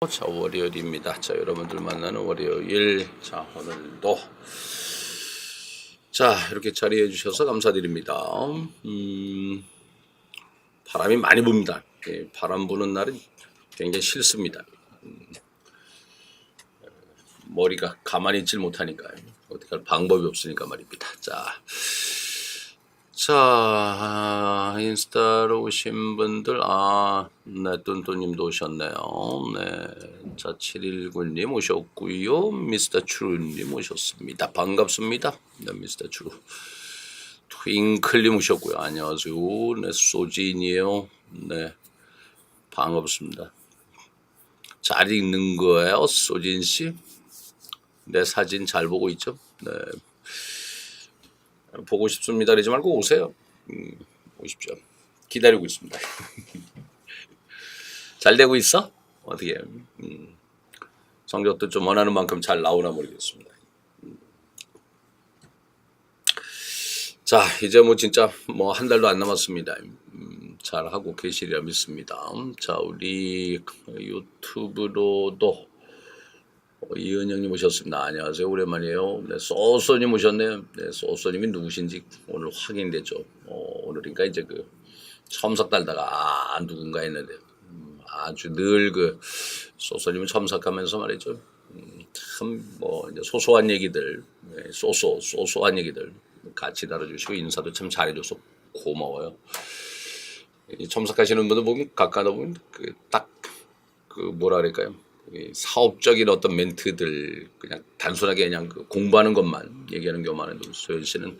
자, 월요일입니다. 자, 여러분들 만나는 월요일. 자, 오늘도 자, 이렇게 자리해 주셔서 감사드립니다. 바람이 많이 붑니다. 바람 부는 날은 굉장히 싫습니다. 머리가 가만히 있질 못하니까요. 어떻게 할 방법이 없으니까 말입니다. 자, 인스타로 오신 분들, 네, 뚠뚠님도 오셨네요. 네, 자, 719님 오셨고요. 미스터 추루님 오셨습니다. 반갑습니다. 네, 미스터 추루. 트윙클님 오셨고요. 안녕하세요. 네, 소진이에요. 네, 반갑습니다. 잘 읽는 거예요, 소진씨? 내 사진 잘 보고 있죠? 네. 보고 싶습니다. 그러지 말고 오세요. 오십시오. 기다리고 있습니다. 잘 되고 있어? 어떻게? 성적도 좀 원하는 만큼 잘 나오나 모르겠습니다. 자, 이제 뭐 진짜 뭐 한 달도 안 남았습니다. 잘 하고 계시리라 믿습니다. 자, 우리 유튜브로도 이은영님 오셨습니다. 안녕하세요. 오랜만이에요. 네, 소소님 오셨네요. 네, 소소님이 누구신지 오늘 확인됐죠. 오늘인가 이제 그 첨삭 달다가 누군가 했는데 아주 늘 그 소소님은 첨삭하면서 말이죠. 참 뭐 이제 소소한 얘기들, 네, 소소한 얘기들 같이 다뤄주시고 인사도 참 잘해줘서 고마워요. 이 첨삭하시는 분들 보면 가까다 보면 딱 그 뭐라 그럴까요? 사업적인 어떤 멘트들 그냥 단순하게 그냥 그 공부하는 것만 얘기하는 경우만 해도 소연 씨는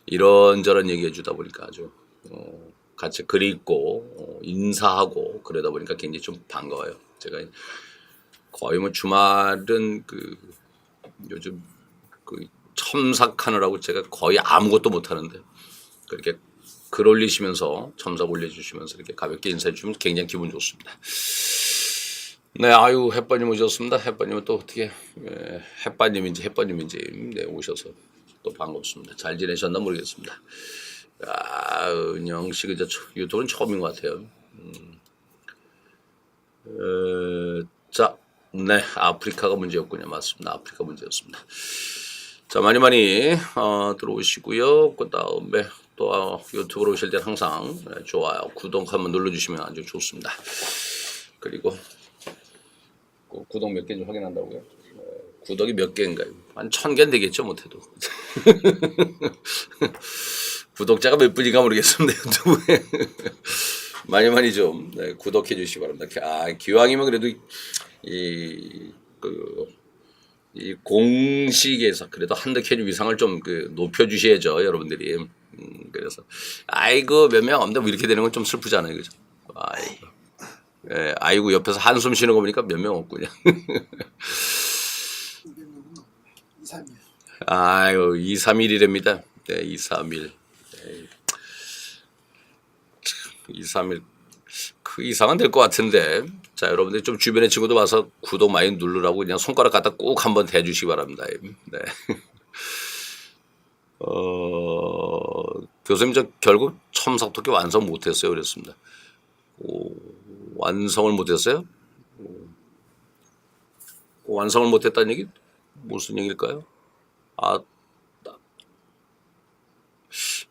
이런저런 얘기해 주다 보니까 아주 같이 글 읽고 인사하고 그러다 보니까 굉장히 좀 반가워요. 제가 거의 뭐 주말은 그 요즘 그 첨삭하느라고 제가 거의 아무것도 못 하는데 그렇게 글 올리시면서 첨삭 올려주시면서 이렇게 가볍게 인사해 주시면 굉장히 기분 좋습니다. 네, 아유, 햇빠님 오셨습니다. 햇빠님은 또 어떻게, 햇빠님인지 네, 오셔서 또 반갑습니다. 잘 지내셨나 모르겠습니다. 은영 씨, 그저 유튜브는 처음인 것 같아요. 자, 네, 아프리카가 문제였군요. 맞습니다. 아프리카 문제였습니다. 자, 많이 들어오시고요. 그 다음에 또 유튜브로 오실 때 항상 좋아요, 구독 한번 눌러주시면 아주 좋습니다. 그리고 구독 몇 개인지 확인한다고요? 구독이 몇 개인가요? 한 1000개는 되겠죠, 못해도. 구독자가 몇 분인가 모르겠습니다, 유튜브에. 많이 좀 네, 구독해 주시기 바랍니다. 기왕이면 그래도 이 공식에서 그래도 한두 캔 위상을 좀 높여 주셔야죠, 여러분들이. 그래서 아이고 몇 명 없는데 뭐 이렇게 되는 건 좀 슬프잖아요, 그죠? 아이고. 아이고 옆에서 한숨 쉬는 거 보니까 몇 명 없군요. 아유 2, 3일이랍니다. 네, 2, 3일. 2, 3일 그 이상은 될 것 같은데. 자, 여러분들 좀 주변에 친구도 와서 구독 많이 누르라고 그냥 손가락 갖다 꼭 한번 대주시기 바랍니다. 네. 교수님 저 결국 첨삭토끼 완성 못했어요. 그랬습니다. 완성을 못했어요? 완성을 못했다는 얘기 무슨 얘기일까요?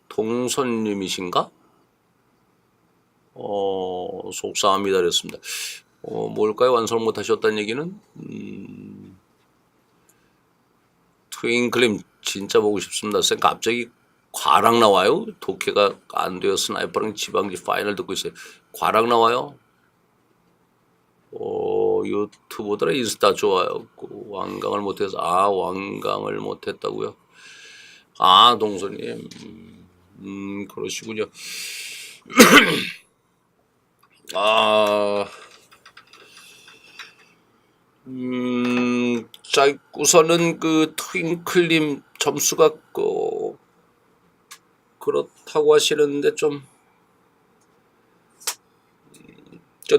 동선님이신가? 속상합니다. 그랬습니다. 뭘까요? 완성을 못하셨다는 얘기는? 트윙클림 진짜 보고 싶습니다. 쌤 갑자기 과락 나와요? 독해가 안 되어 스나이퍼랑 지방지 파이널 듣고 있어요. 과락 나와요? 유튜브더라 인스타 좋아요. 완강을 못해서 완강을 못했다고요? 동선님 그러시군요. 자, 우선은 그 트윙클님 점수가 그렇다고 하시는데 좀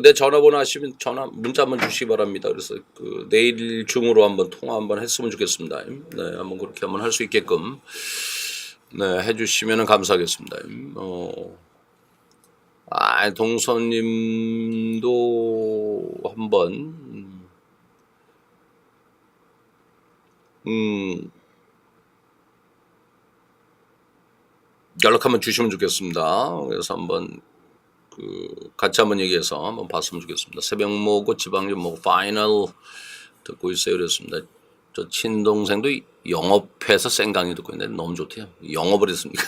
내 전화번호 하시면 문자 한번 주시기 바랍니다. 그래서 내일 중으로 한번 통화 한번 했으면 좋겠습니다. 네, 한번 그렇게 한번 할 수 있게끔 네, 해주시면 감사하겠습니다. 동선님도 한번 연락 한번 주시면 좋겠습니다. 그래서 한번 같이 한번 얘기해서 한번 봤으면 좋겠습니다. 새벽 모고 지방전 모고 파이널 듣고 있어요. 그랬습니다. 저 친동생도 영업해서 생강이 듣고 있는데 너무 좋대요. 영업을 했습니까?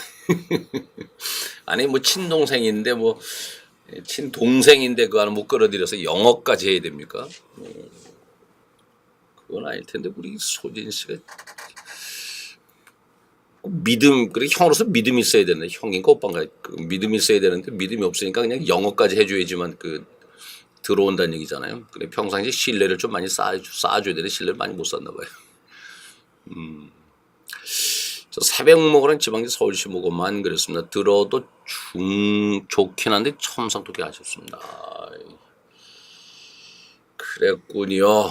아니 뭐 친동생인데 뭐 친동생인데 그거 하나 못 끌어들여서 영업까지 해야 됩니까? 그건 아닐 텐데 우리 소진 씨가 믿음, 그래 형으로서 믿음이 있어야 되는데 형인가 오빠인가 믿음이 있어야 되는데 믿음이 없으니까 그냥 영어까지 해줘야지만 들어온다는 얘기잖아요. 그래 평상시 신뢰를 좀 많이 쌓아줘야 되는데 신뢰를 많이 못 쌓나 봐요. 저 새벽 먹으란 지방지 서울시 먹어만 그랬습니다. 들어도 좋긴 한데 첨삭도게 아쉽습니다. 그랬군요.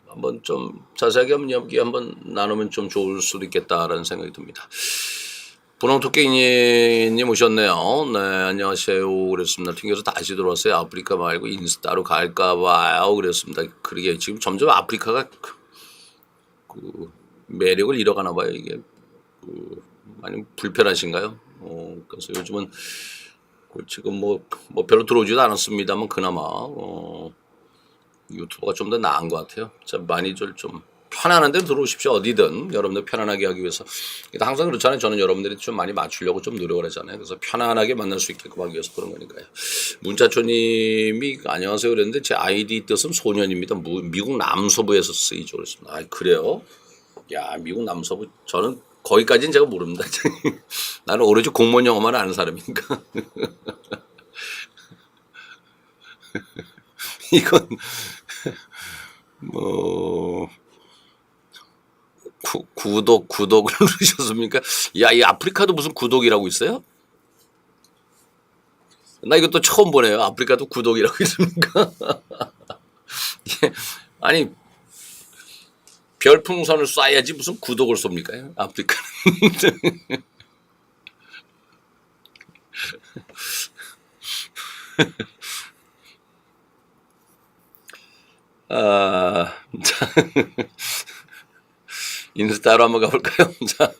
한번 좀 자세하게 한번 이야기 한번 나누면 좀 좋을 수도 있겠다라는 생각이 듭니다. 분홍토끼님 오셨네요. 네, 안녕하세요. 그랬습니다. 튕겨서 다시 들어왔어요. 아프리카 말고 인스타로 갈까봐요. 그랬습니다. 그러게 지금 점점 아프리카가 매력을 잃어가나 봐요. 이게 많이 불편하신가요? 그래서 요즘은 지금 뭐 별로 들어오지도 않았습니다만 그나마 유튜브가 좀 더 나은 것 같아요. 자, 많이들 좀 편안한 데 들어오십시오. 어디든 여러분들 편안하게 하기 위해서. 항상 그렇잖아요. 저는 여러분들이 좀 많이 맞추려고 좀 노력을 하잖아요. 그래서 편안하게 만날 수 있게끔 하기 위해서 그런 거니까요. 문자초님이 안녕하세요 그랬는데 제 아이디 뜻은 소년입니다. 미국 남서부에서 쓰이죠. 그랬습니다. 아, 그래요? 야, 미국 남서부 저는 거기까지는 제가 모릅니다. 나는 오로지 공무원 영어만 아는 사람이니까. 이건 뭐 구독을 누르셨습니까? 야, 이 아프리카도 무슨 구독이라고 있어요? 나 이것도 처음 보네요. 아프리카도 구독이라고 있습니까? 예, 아니 별풍선을 쏴야지 무슨 구독을 쏩니까? 아프리카는. 자, 인스타로 한번 가볼까요? 자,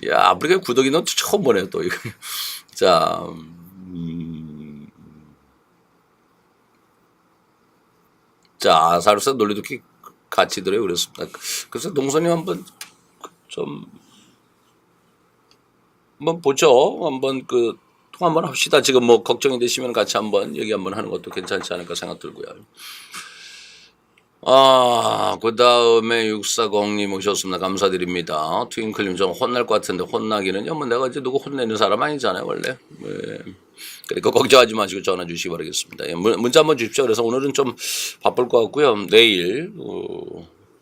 야, 아프리카 구독이 너 처음 보네요, 또 이거. 자, 자, 아사르사 논리도끼 같이 들어요. 그랬습니다. 그래서 농선님 한번 한번 보죠. 한번 통화 한번 합시다. 지금 뭐 걱정이 되시면 같이 한번 얘기 한번 하는 것도 괜찮지 않을까 생각 들고요. 그 다음에 640님 오셨습니다. 감사드립니다. 트윙클님 좀 혼날 것 같은데 혼나기는요. 뭐 내가 이제 누구 혼내는 사람 아니잖아요, 원래. 네. 그러니까 걱정하지 마시고 전화 주시기 바라겠습니다. 예, 문자 한번 주십시오. 그래서 오늘은 좀 바쁠 것 같고요. 내일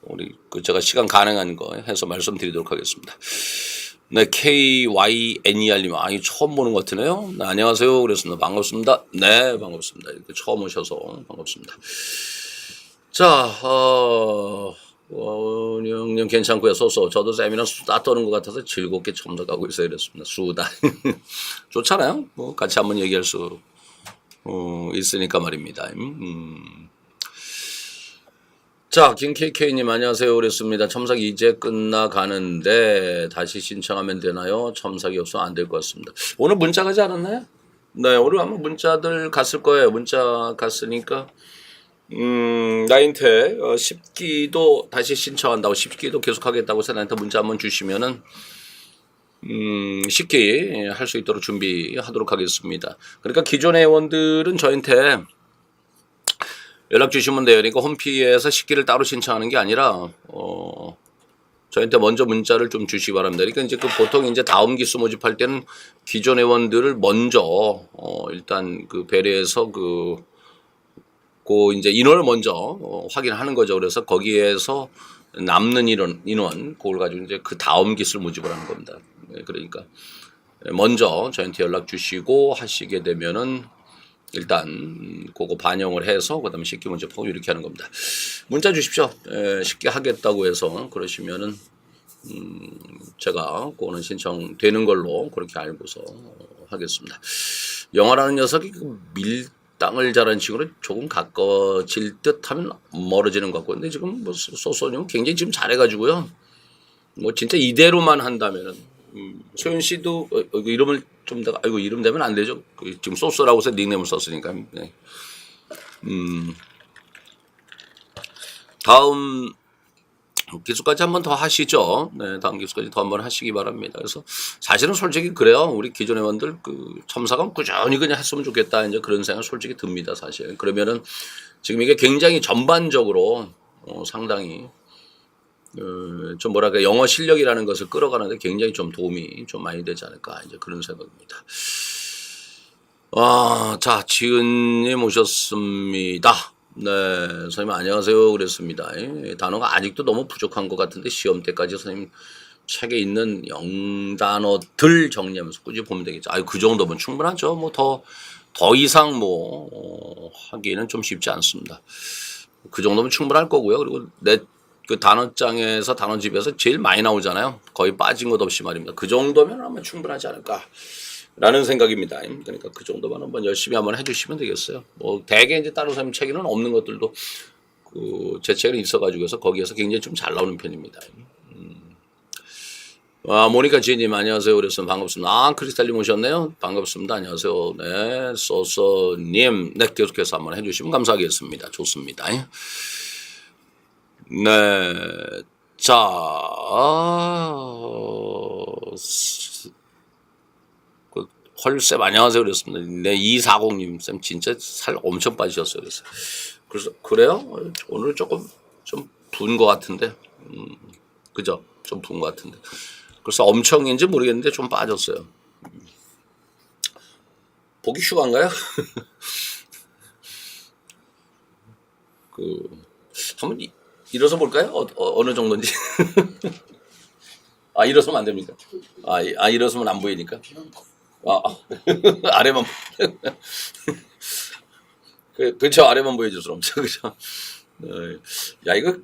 우리 제가 시간 가능한 거 해서 말씀드리도록 하겠습니다. 네, KYNER님, 아니 처음 보는 것 같으네요. 네, 안녕하세요. 그랬습니다. 반갑습니다. 네, 반갑습니다. 이렇게 처음 오셔서 반갑습니다. 자, 원영님 괜찮고요. 소소. 저도 쌤이랑 수다 떠는 것 같아서 즐겁게 첨삭하고 있어야 됐습니다. 수다. 좋잖아요. 뭐 같이 한번 얘기할 수 있으니까 말입니다. 자, 김KK님 안녕하세요. 그랬습니다. 첨삭 이제 끝나가는데 다시 신청하면 되나요? 첨삭이 없으면 안 될 것 같습니다. 오늘 문자 가지 않았나요? 네, 오늘 아마 문자들 갔을 거예요. 문자 갔으니까. 나한테 10기도 다시 신청한다고 10기도 계속하겠다고 해서 나한테 문자 한번 주시면은 10기 할 수 있도록 준비하도록 하겠습니다. 그러니까 기존 회원들은 저한테 연락 주시면 돼요. 그러니까 홈피에서 10기를 따로 신청하는 게 아니라 저한테 먼저 문자를 좀 주시기 바랍니다. 그러니까 이제 보통 이제 다음 기수 모집할 때는 기존 회원들을 먼저 일단 배려해서 이제 인원을 먼저 확인하는 거죠. 그래서 거기에서 남는 인원 그걸 가지고 이제 그 다음 기수를 모집을 하는 겁니다. 그러니까 먼저 저한테 연락 주시고 하시게 되면은 일단 그거 반영을 해서 그다음에 10기 모집하고 이렇게 하는 겁니다. 문자 주십시오. 10기 하겠다고 해서 그러시면은 제가 그거는 신청되는 걸로 그렇게 알고서 하겠습니다. 영화라는 녀석이 땅을 자라는 식으로 조금 가까워질 듯하면 멀어지는 것 같고, 근데 지금 뭐 소소님은 굉장히 지금 잘해가지고요. 뭐 진짜 이대로만 한다면은 소연 씨도 이름을 좀 더 아이고 이름 되면 안 되죠. 지금 소소라고 해서 닉네임을 썼으니까. 네. 다음 기수까지 한 번 더 하시죠. 네, 다음 기수까지 더 한 번 하시기 바랍니다. 그래서 사실은 솔직히 그래요. 우리 기존 회원들 그 첨사관 꾸준히 그냥 했으면 좋겠다 이제 그런 생각 솔직히 듭니다. 사실 그러면은 지금 이게 굉장히 전반적으로 상당히 좀 뭐랄까 영어 실력이라는 것을 끌어가는데 굉장히 좀 도움이 좀 많이 되지 않을까 이제 그런 생각입니다. 자 지은님 오셨습니다. 네, 선생님 안녕하세요. 그랬습니다. 단어가 아직도 너무 부족한 것 같은데 시험 때까지 선생님 책에 있는 영단어들 정리하면서 꾸준히 보면 되겠죠. 그 정도면 충분하죠. 뭐 더 이상 하기는 좀 쉽지 않습니다. 그 정도면 충분할 거고요. 그리고 그 단어장에서 단어집에서 제일 많이 나오잖아요. 거의 빠진 것 없이 말입니다. 그 정도면 아마 충분하지 않을까라는 생각입니다. 그러니까 그 정도만 한번 열심히 한번 해주시면 되겠어요. 뭐 대개 이제 다른 사람 책에는 없는 것들도 제 책에 있어가지고서 거기에서 굉장히 좀 잘 나오는 편입니다. 모니카 지혜님 안녕하세요. 그래서 반갑습니다. 크리스탈님 오셨네요. 반갑습니다. 안녕하세요. 네, 소소님 네 계속해서 한번 해주시면 감사하겠습니다. 좋습니다. 네, 자, 헐쌤 안녕하세요. 그랬습니다. 네, 240님 쌤 진짜 살 엄청 빠지셨어요. 그래서 그래요? 오늘 조금 좀 부은 것 같은데, 그죠? 좀 부은 것 같은데. 그래서 엄청인지 모르겠는데 좀 빠졌어요. 보기 휴가인가요? 한번 일어서 볼까요? 어느 정도인지. 일어서면 안 됩니까? 일어서면 안 보이니까. 아래만. 그렇죠. 아래만 보여줘서 엄청, 그죠? 야, 이거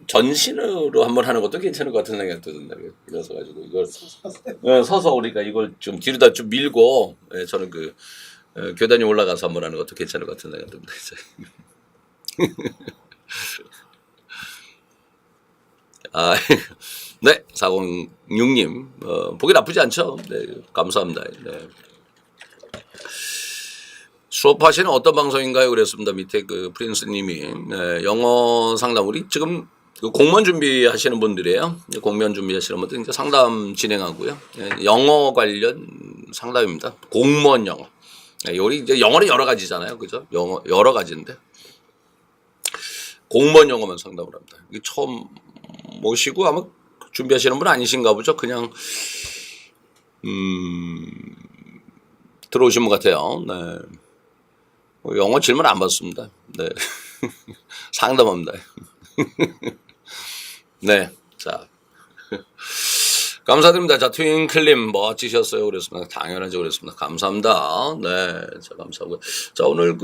전신으로 한번 하는 것도 괜찮을 것 같은 생각도 든다. 일어서 가지고 이걸 서서 우리가 이걸 좀 뒤로다 좀 밀고, 저는 교단이 올라가서 한번 하는 것도 괜찮을 것 같은 생각도 듭니다. 네, 406님 보기 나쁘지 않죠? 네, 감사합니다. 네. 수업하시는 어떤 방송인가요? 그랬습니다. 밑에 프린스님이 영어 상담 우리 지금 공무원 준비하시는 분들이에요. 공무원 준비하시는 분들 이제 상담 진행하고요. 영어 관련 상담입니다. 공무원 영어. 우리 이제 영어는 여러 가지잖아요, 그죠? 영어 여러 가지인데 공무원 영어만 상담을 합니다. 이게 처음 모시고 아마 준비하시는 분 아니신가 보죠? 그냥 들어오신 분 같아요. 네. 영어 질문 안 받습니다. 네. 상담합니다. 네. 자. 감사드립니다. 자, 트윙클님 멋지셨어요. 그랬습니다. 당연하죠. 그랬습니다. 감사합니다. 네. 자, 감사하고요. 자, 오늘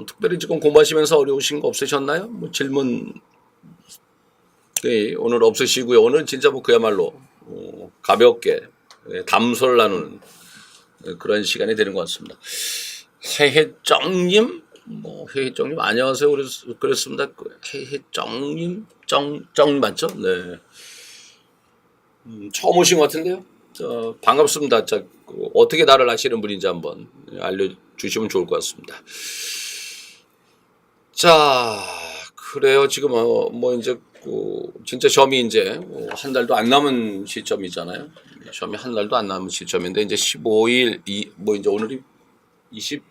특별히 지금 공부하시면서 어려우신 거 없으셨나요? 뭐 질문, 오늘 없으시고요. 오늘 진짜 그야말로, 가볍게, 담소를 나누는 그런 시간이 되는 것 같습니다. 해해정님, 해해정님, 안녕하세요. 그랬습니다. 해해정님, 정 맞죠? 네. 처음 오신 것 같은데요. 반갑습니다. 자, 어떻게 나를 아시는 분인지 한번 알려주시면 좋을 것 같습니다. 자, 그래요. 지금 이제 진짜 시험이 이제 한 달도 안 남은 시점이잖아요. 시험이 한 달도 안 남은 시점인데 이제 15일 이제 오늘이 20이에요?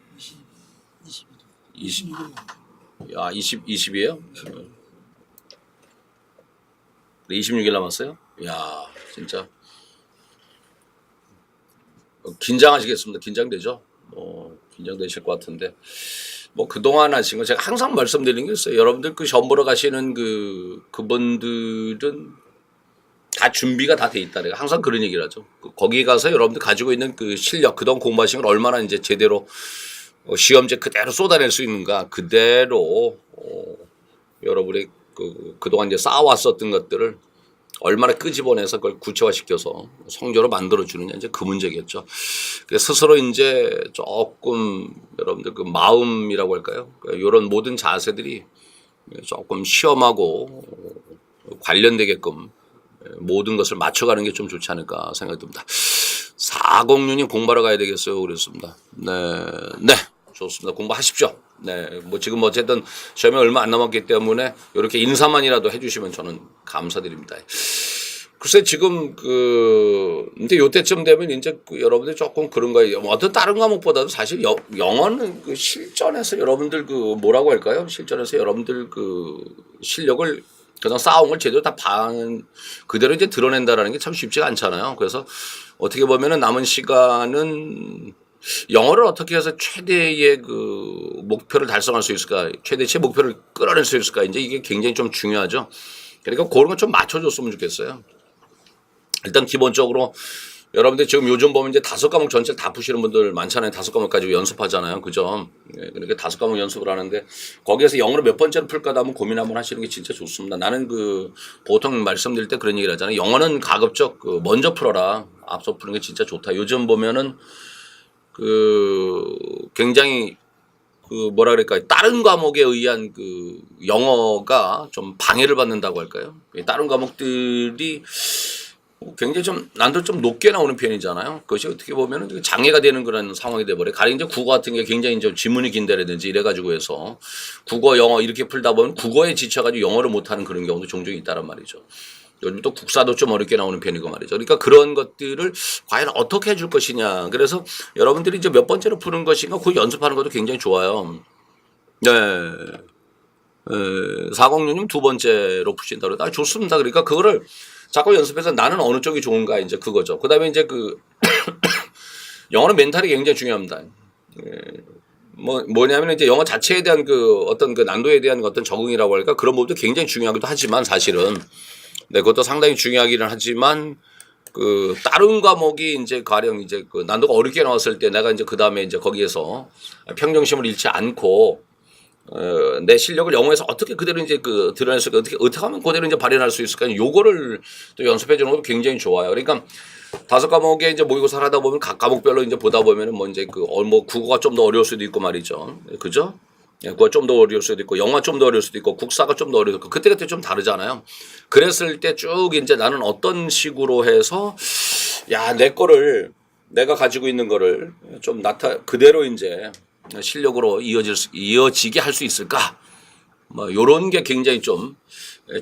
26일 남았어요? 야, 진짜 긴장하시겠습니다. 긴장되죠? 긴장되실 것 같은데 그동안 하신 거 제가 항상 말씀드리는 게 있어요. 여러분들 시험 보러 가시는 그분들은 다 준비가 다 돼 있다. 내가 항상 그런 얘기를 하죠. 거기 가서 여러분들 가지고 있는 실력, 그동안 공부하신 걸 얼마나 이제 제대로 시험제 그대로 쏟아낼 수 있는가, 그대로 여러분의 그동안 이제 쌓아왔었던 것들을 얼마나 끄집어내서 그걸 구체화시켜서 성적으로 만들어주느냐 이제 그 문제겠죠. 그래서 스스로 이제 조금 여러분들 그 마음이라고 할까요? 이런 모든 자세들이 조금 시험하고 관련되게끔 모든 것을 맞춰가는 게 좀 좋지 않을까 생각이 듭니다. 406님 공부하러 가야 되겠어요. 그랬습니다. 네. 좋습니다. 공부하십시오. 네. 뭐 지금 어쨌든 시험이 얼마 안 남았기 때문에 이렇게 인사만이라도 해주시면 저는 감사드립니다. 글쎄 지금 이제 요때쯤 되면 이제 여러분들 조금 그런 거예요. 어떤 다른 과목보다도 사실 영어는 그 실전에서 여러분들 뭐라고 할까요? 실전에서 여러분들 실력을 그냥 쌓아온 걸 제대로 다 그대로 이제 드러낸다라는 게 참 쉽지가 않잖아요. 그래서 어떻게 보면은 남은 시간은 영어를 어떻게 해서 최대의 목표를 달성할 수 있을까, 최대치의 목표를 끌어낼 수 있을까, 이제 이게 굉장히 좀 중요하죠. 그러니까 그런 거 좀 맞춰줬으면 좋겠어요. 일단 기본적으로 여러분들 지금 요즘 보면 이제 5과목 전체를 다 푸시는 분들 많잖아요. 5과목 가지고 연습하잖아요. 그죠? 그러니까 5과목 연습을 하는데 거기에서 영어를 몇 번째로 풀까도 한번 고민 한번 하시는 게 진짜 좋습니다. 나는 보통 말씀드릴 때 그런 얘기를 하잖아요. 영어는 가급적 먼저 풀어라. 앞서 푸는 게 진짜 좋다. 요즘 보면은 굉장히 뭐라 그럴까요? 다른 과목에 의한 영어가 좀 방해를 받는다고 할까요? 다른 과목들이 굉장히 좀 난도 좀 높게 나오는 편이잖아요. 그것이 어떻게 보면은 장애가 되는 그런 상황이 돼버려요. 가령 이제 국어 같은 게 굉장히 이제 지문이 긴다라든지 이래가지고 해서 국어, 영어 이렇게 풀다 보면 국어에 지쳐가지고 영어를 못하는 그런 경우도 종종 있다란 말이죠. 요즘 또 국사도 좀 어렵게 나오는 편이고 말이죠. 그러니까 그런 것들을 과연 어떻게 해줄 것이냐. 그래서 여러분들이 이제 몇 번째로 푸는 것인가 그 연습하는 것도 굉장히 좋아요. 네. 406님 2번째로 푸신다고 그래요. 좋습니다. 그러니까 그거를 자꾸 연습해서 나는 어느 쪽이 좋은가 이제 그거죠. 그 다음에 이제 영어는 멘탈이 굉장히 중요합니다. 뭐냐면 이제 영어 자체에 대한 어떤 난도에 대한 어떤 적응이라고 할까 그런 부분도 굉장히 중요하기도 하지만 사실은 네, 그것도 상당히 중요하기는 하지만 다른 과목이 이제 가령 이제 난도가 어렵게 나왔을 때 내가 이제 그 다음에 이제 거기에서 평정심을 잃지 않고 내 실력을 영어에서 어떻게 그대로 이제 드러낼 수 있을까 어떻게 하면 그대로 이제 발현할 수 있을까 요거를 또 연습해 주는 것도 굉장히 좋아요. 그러니까 5과목에 이제 모의고사를 하다 보면 각 과목별로 이제 보다 보면은 뭐 이제 국어가 좀 더 어려울 수도 있고 말이죠. 그죠? 국어가 좀 더 어려울 수도 있고 영어가 좀 더 어려울 수도 있고 국사가 좀 더 어려울 수도 있고 그때그때 좀 다르잖아요. 그랬을 때 쭉 이제 나는 어떤 식으로 해서 내가 가지고 있는 거를 좀 그대로 이제 실력으로 이어지게 할 수 있을까? 뭐 요런 게 굉장히 좀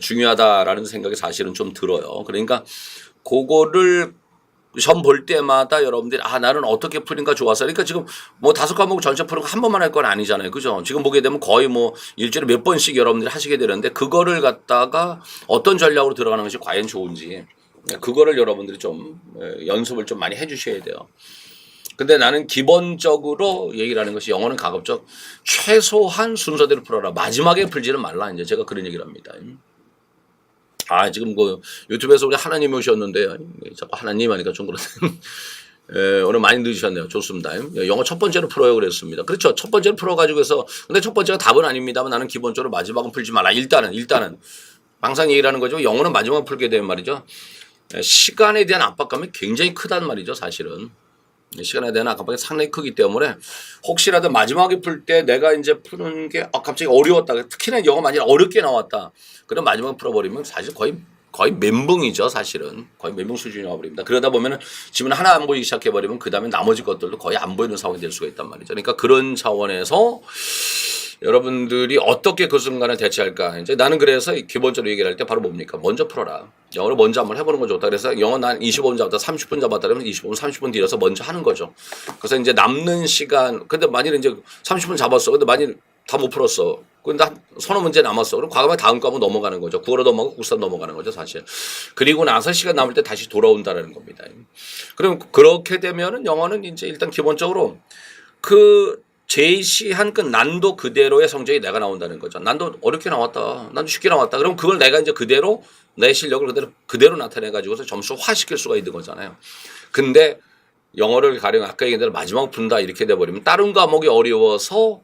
중요하다라는 생각이 사실은 좀 들어요. 그러니까 그거를 시험 볼 때마다 여러분들이 나는 어떻게 풀인가 좋아서 그러니까 지금 뭐 5과목 전체 푸는 거 한 번만 할 건 아니잖아요. 그죠? 지금 보게 되면 거의 뭐 일주일에 몇 번씩 여러분들이 하시게 되는데 그거를 갖다가 어떤 전략으로 들어가는 것이 과연 좋은지 그거를 여러분들이 좀 연습을 좀 많이 해 주셔야 돼요. 근데 나는 기본적으로 얘기를 하는 것이 영어는 가급적 최소한 순서대로 풀어라. 마지막에 풀지는 말라. 이제 제가 그런 얘기를 합니다. 지금 유튜브에서 우리 하나님이 오셨는데 자꾸 하나님 하니까 좀 그렇네. 오늘 많이 늦으셨네요. 좋습니다. 영어 첫 번째로 풀어요 그랬습니다. 그렇죠. 첫 번째로 풀어가지고 해서 근데 첫 번째가 답은 아닙니다만 나는 기본적으로 마지막은 풀지 말라. 일단은 항상 얘기를 하는 거죠. 영어는 마지막에 풀게 되면 말이죠. 시간에 대한 압박감이 굉장히 크단 말이죠. 사실은. 시간에 대한 압박이 상당히 크기 때문에 혹시라도 마지막에 풀 때 내가 이제 푸는 게 갑자기 어려웠다. 특히나 영어 만약 어렵게 나왔다. 그럼 마지막에 풀어버리면 사실 거의 멘붕이죠. 사실은 거의 멘붕 수준이 와버립니다. 그러다 보면은 지문 하나 안 보이기 시작해버리면 그 다음에 나머지 것들도 거의 안 보이는 상황이 될 수가 있단 말이죠. 그러니까 그런 차원에서 여러분들이 어떻게 그 순간을 대처할까. 이제 나는 그래서 기본적으로 얘기를 할 때 바로 뭡니까? 먼저 풀어라. 영어를 먼저 한번 해보는 건 좋다. 그래서 영어 난 25분 잡았다, 30분 잡았다 그러면 25분, 30분 뒤에서 먼저 하는 거죠. 그래서 이제 남는 시간, 근데 만일 이제 30분 잡았어. 근데 만일 다 못 풀었어. 근데 한 서너 문제 남았어. 그럼 과감하게 다음 과목 넘어가는 거죠. 국어로 넘어가고 국사 넘어가는 거죠, 사실. 그리고 나서 시간 남을 때 다시 돌아온다라는 겁니다. 그럼 그렇게 되면은 영어는 이제 일단 기본적으로 제시한 난도 그대로의 성적이 내가 나온다는 거죠. 난도 어렵게 나왔다. 난도 쉽게 나왔다. 그럼 그걸 내가 이제 그대로 내 실력을 그대로 나타내 가지고서 점수화시킬 수가 있는 거잖아요. 근데 영어를 가령 아까 얘기한 대로 마지막 푼다 이렇게 돼 버리면 다른 과목이 어려워서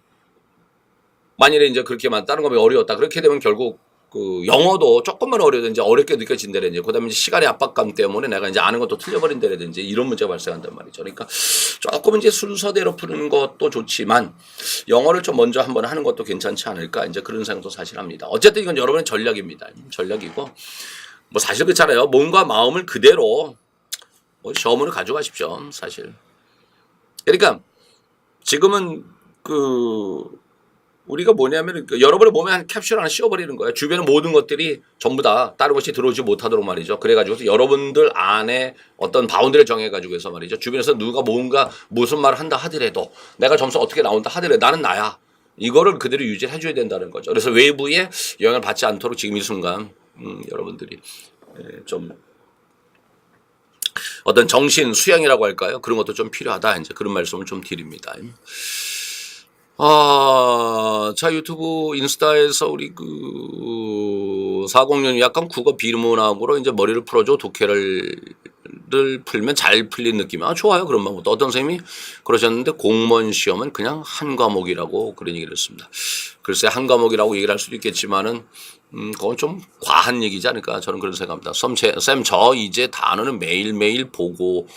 만일에 이제 다른 과목이 어려웠다. 그렇게 되면 결국 그 영어도 조금만 어려든지 어렵게 느껴진다든지 그다음에 이제 시간의 압박감 때문에 내가 이제 아는 것도 틀려버린다든지 이런 문제가 발생한단 말이죠. 그러니까 조금 이제 순서대로 푸는 것도 좋지만 영어를 좀 먼저 한번 하는 것도 괜찮지 않을까 이제 그런 생각도 사실 합니다. 어쨌든 이건 여러분의 전략입니다. 전략이고 뭐 사실 그렇잖아요. 몸과 마음을 그대로 뭐 시험으로 가져가십시오. 사실. 그러니까 지금은 그 우리가 뭐냐면 여러분의 몸에 한 캡슐 하나 씌워버리는 거예요. 주변의 모든 것들이 전부 다 다른 것이 들어오지 못하도록 말이죠. 그래가지고 여러분들 안에 어떤 바운드를 정해가지고 해서 말이죠. 주변에서 누가 뭔가 무슨 말을 한다 하더라도 내가 점수 어떻게 나온다 하더라도 나는 나야. 이거를 그대로 유지를 해줘야 된다는 거죠. 그래서 외부에 영향을 받지 않도록 지금 이 순간 여러분들이 좀 어떤 정신 수양이라고 할까요? 그런 것도 좀 필요하다. 이제 그런 말씀을 좀 드립니다. 자, 유튜브, 인스타에서 우리 40년이 약간 국어 비문학으로 이제 머리를 풀어줘 독해를 풀면 잘 풀린 느낌. 좋아요. 그런 방법. 또 어떤 선생님이 그러셨는데 공무원 시험은 그냥 한 과목이라고 그런 얘기를 했습니다. 글쎄, 한 과목이라고 얘기를 할 수도 있겠지만은, 그건 좀 과한 얘기지 않을까. 저는 그런 생각합니다. 쌤, 저 이제 단어는 매일매일 보고,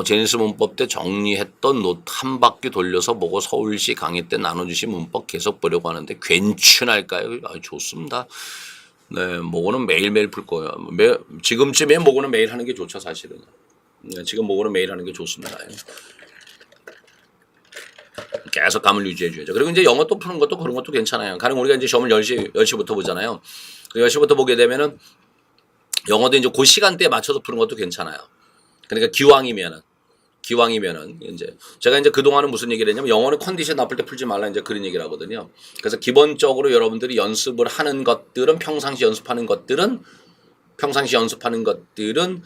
제니스 문법 때 정리했던 노트 한 바퀴 돌려서 보고 서울시 강의 때 나눠주신 문법 계속 보려고 하는데 괜찮을까요? 좋습니다. 네, 모고는 매일매일 풀 거예요. 지금쯤에 모고는 매일 하는 게 좋죠, 사실은. 네, 지금 모고는 매일 하는 게 좋습니다. 계속 감을 유지해줘야죠. 그리고 이제 영어 또 푸는 것도 그런 것도 괜찮아요. 가령 우리가 이제 시험을 10시부터 보잖아요. 10시부터 보게 되면은 영어도 이제 그 시간대에 맞춰서 푸는 것도 괜찮아요. 그러니까 기왕이면은 이제 제가 이제 그동안은 무슨 얘기를 했냐면 영어는 컨디션 나쁠 때 풀지 말라 이제 그런 얘기를 하거든요. 그래서 기본적으로 여러분들이 연습을 하는 것들은 평상시 연습하는 것들은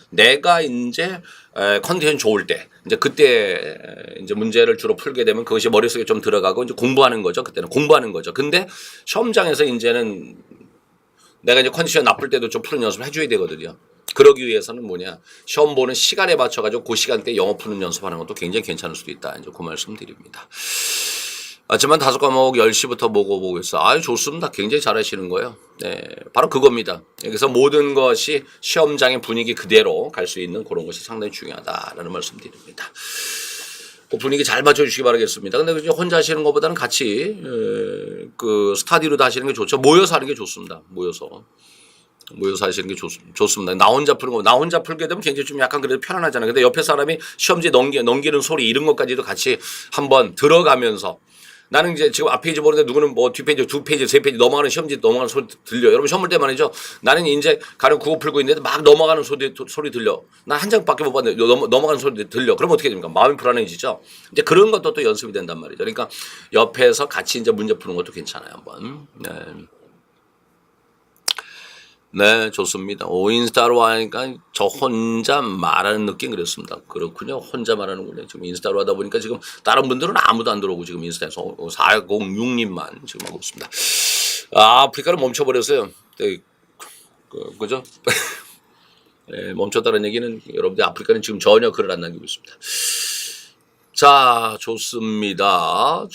내가 이제 컨디션 좋을 때 이제 그때 이제 문제를 주로 풀게 되면 그것이 머릿속에 좀 들어가고 이제 공부하는 거죠. 그때는 공부하는 거죠. 근데 시험장에서 이제는 내가 이제 컨디션 나쁠 때도 좀 푸는 연습을 해줘야 되거든요. 그러기 위해서는 뭐냐 시험 보는 시간에 맞춰가지고 그 시간대에 영어 푸는 연습하는 것도 굉장히 괜찮을 수도 있다. 이제 그 말씀 드립니다. 하지만 5과목 10시부터 보고 있어. 좋습니다. 굉장히 잘하시는 거예요. 네, 바로 그겁니다. 여기서 모든 것이 시험장의 분위기 그대로 갈 수 있는 그런 것이 상당히 중요하다라는 말씀 드립니다. 그 분위기 잘 맞춰주시기 바라겠습니다. 근데 혼자 하시는 것보다는 같이 그 스타디로도 하시는 게 좋죠. 모여서 하는 게 좋습니다. 모여서 하시는 게 좋습니다. 나 혼자 풀게 되면 굉장히 좀 약간 그래도 편안하잖아요. 근데 옆에 사람이 시험지 넘기는 소리 이런 것까지도 같이 한번 들어가면서 나는 이제 지금 앞 페이지 보는데 누구는 뭐 뒷페이지, 2페이지, 3페이지 넘어가는 시험지 넘어가는 소리 들려. 여러분 시험 볼 때 말이죠. 나는 이제 가령 국어 풀고 있는데 막 넘어가는 소리 들려. 난 한 장밖에 못 봤는데 넘어가는 소리 들려. 그러면 어떻게 됩니까? 마음이 불안해지죠. 이제 그런 것도 또 연습이 된단 말이죠. 그러니까 옆에서 같이 이제 문제 푸는 것도 괜찮아요. 한번. 네, 좋습니다. 인스타로 하니까 저 혼자 말하는 느낌 그랬습니다. 그렇군요. 혼자 말하는군요. 지금 인스타로 하다 보니까 지금 다른 분들은 아무도 안 들어오고 지금 인스타에서 406님만 지금 하고 있습니다. 아프리카를 멈춰버렸어요. 네, 그죠? 네, 멈췄다는 얘기는 여러분들 아프리카는 지금 전혀 글을 안 남기고 있습니다. 자, 좋습니다.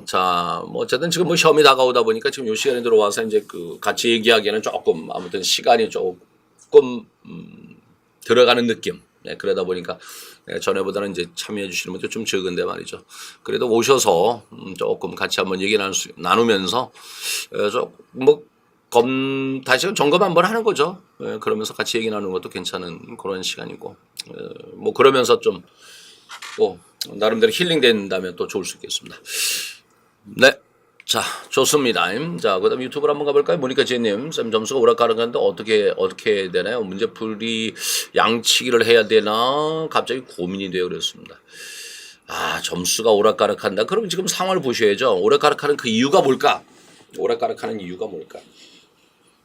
자, 뭐 어쨌든 지금 뭐 시험이 다가오다 보니까 지금 요 시간에 들어와서 이제 그 같이 얘기하기에는 조금 아무튼 시간이 조금 들어가는 느낌. 네, 그러다 보니까 전에보다는 이제 참여해 주시는 분들 좀 적은데 말이죠. 그래도 오셔서 조금 같이 한번 얘기 나누면서 뭐 다시 점검 한번 하는 거죠. 그러면서 같이 얘기 나누는 것도 괜찮은 그런 시간이고 뭐 그러면서 좀 또 나름대로 힐링된다면 또 좋을 수 있겠습니다. 네, 자 좋습니다. 자 그다음 유튜브로 한번 가볼까요? 모니카 지혜님, 쌤 점수가 오락가락한데 어떻게 되나요? 문제풀이 양치기를 해야 되나? 갑자기 고민이 되어 그랬습니다. 점수가 오락가락한다. 그럼 지금 상황을 보셔야죠. 오락가락하는 그 이유가 뭘까?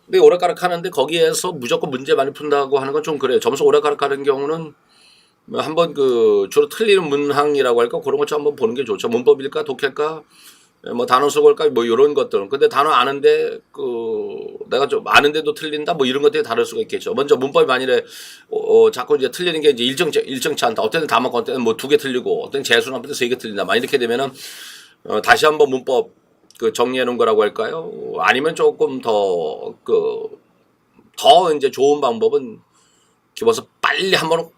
근데 오락가락하는데 거기에서 무조건 문제 많이 푼다고 하는 건 좀 그래요. 점수 오락가락하는 경우는 한번 주로 틀리는 문항이라고 할까 그런 것 좀 한번 보는 게 좋죠. 문법일까 독해일까 뭐 단어 수고일까 뭐 이런 것들. 근데 단어 아는데 내가 좀 아는데도 틀린다 뭐 이런 것들이 다를 수가 있겠죠. 먼저 문법이 만일에 자꾸 이제 틀리는 게 이제 일정치 않다. 어떤 때는 다 맞고 어떤 때는 뭐 2개 틀리고 어떤 때는 재수는 한 번에 3개 틀린다. 막 이렇게 되면은 다시 한번 문법 그 정리해 놓은 거라고 할까요? 아니면 조금 더 이제 좋은 방법은 기본서 빨리 한번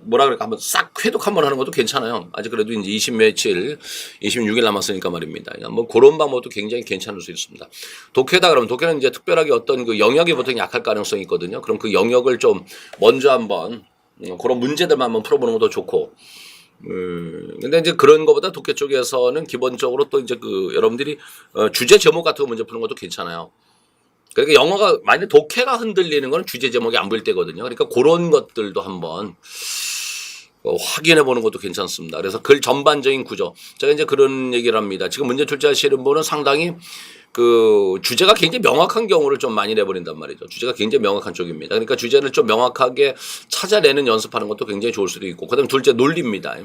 뭐라 그럴까 한번 싹 회독 한번 하는 것도 괜찮아요. 아직 그래도 이제 26일 남았으니까 말입니다. 뭐 그런 방법도 굉장히 괜찮을 수 있습니다. 독해다 그러면 독해는 이제 특별하게 어떤 그 영역이 보통 약할 가능성이 있거든요. 그럼 그 영역을 좀 먼저 한번 그런 문제들만 한번 풀어보는 것도 좋고. 근데 이제 그런 것보다 독해 쪽에서는 기본적으로 또 이제 그 여러분들이 주제 제목 같은 거 먼저 푸는 것도 괜찮아요. 그러니까 영어가 만약에 독해가 흔들리는 건 주제 제목이 안 보일 때거든요. 그러니까 그런 것들도 한번 확인해 보는 것도 괜찮습니다. 그래서 글 전반적인 구조. 제가 이제 그런 얘기를 합니다. 지금 문제 출제하시는 분은 상당히 그 주제가 굉장히 명확한 경우를 좀 많이 내버린단 말이죠. 주제가 굉장히 명확한 쪽입니다. 그러니까 주제를 좀 명확하게 찾아내는 연습하는 것도 굉장히 좋을 수도 있고. 그다음 둘째 논리입니다.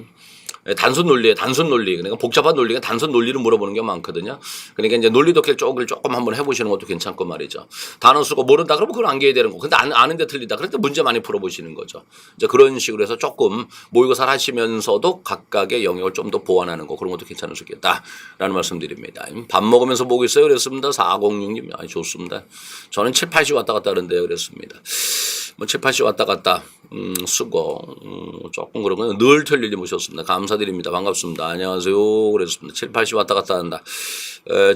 단순 논리에 단순 논리. 그러니까 복잡한 논리가 단순 논리를 물어보는 게 많거든요. 그러니까 이제 논리 독해 쪽을 조금 한번 해보시는 것도 괜찮고 말이죠. 단어 쓰고 모른다 그러면 그걸 암기해야 되는 거. 근데 아는데 틀리다. 그럴 때 문제 많이 풀어보시는 거죠. 이제 그런 식으로 해서 조금 모의고사를 하시면서도 각각의 영역을 좀 더 보완하는 거 그런 것도 괜찮을 수 있겠다라는 말씀드립니다. 밥 먹으면서 보고 있어요. 그랬습니다. 406님. 아니 좋습니다. 저는 7, 80 왔다 갔다 하는데요. 그랬습니다. 뭐 7, 80 왔다 갔다 쓰고 조금 그런 건 늘 틀릴 일 모셨습니다. 감사드립니다. 반갑습니다. 안녕하세요. 그랬습니다. 7, 80 왔다 갔다 한다.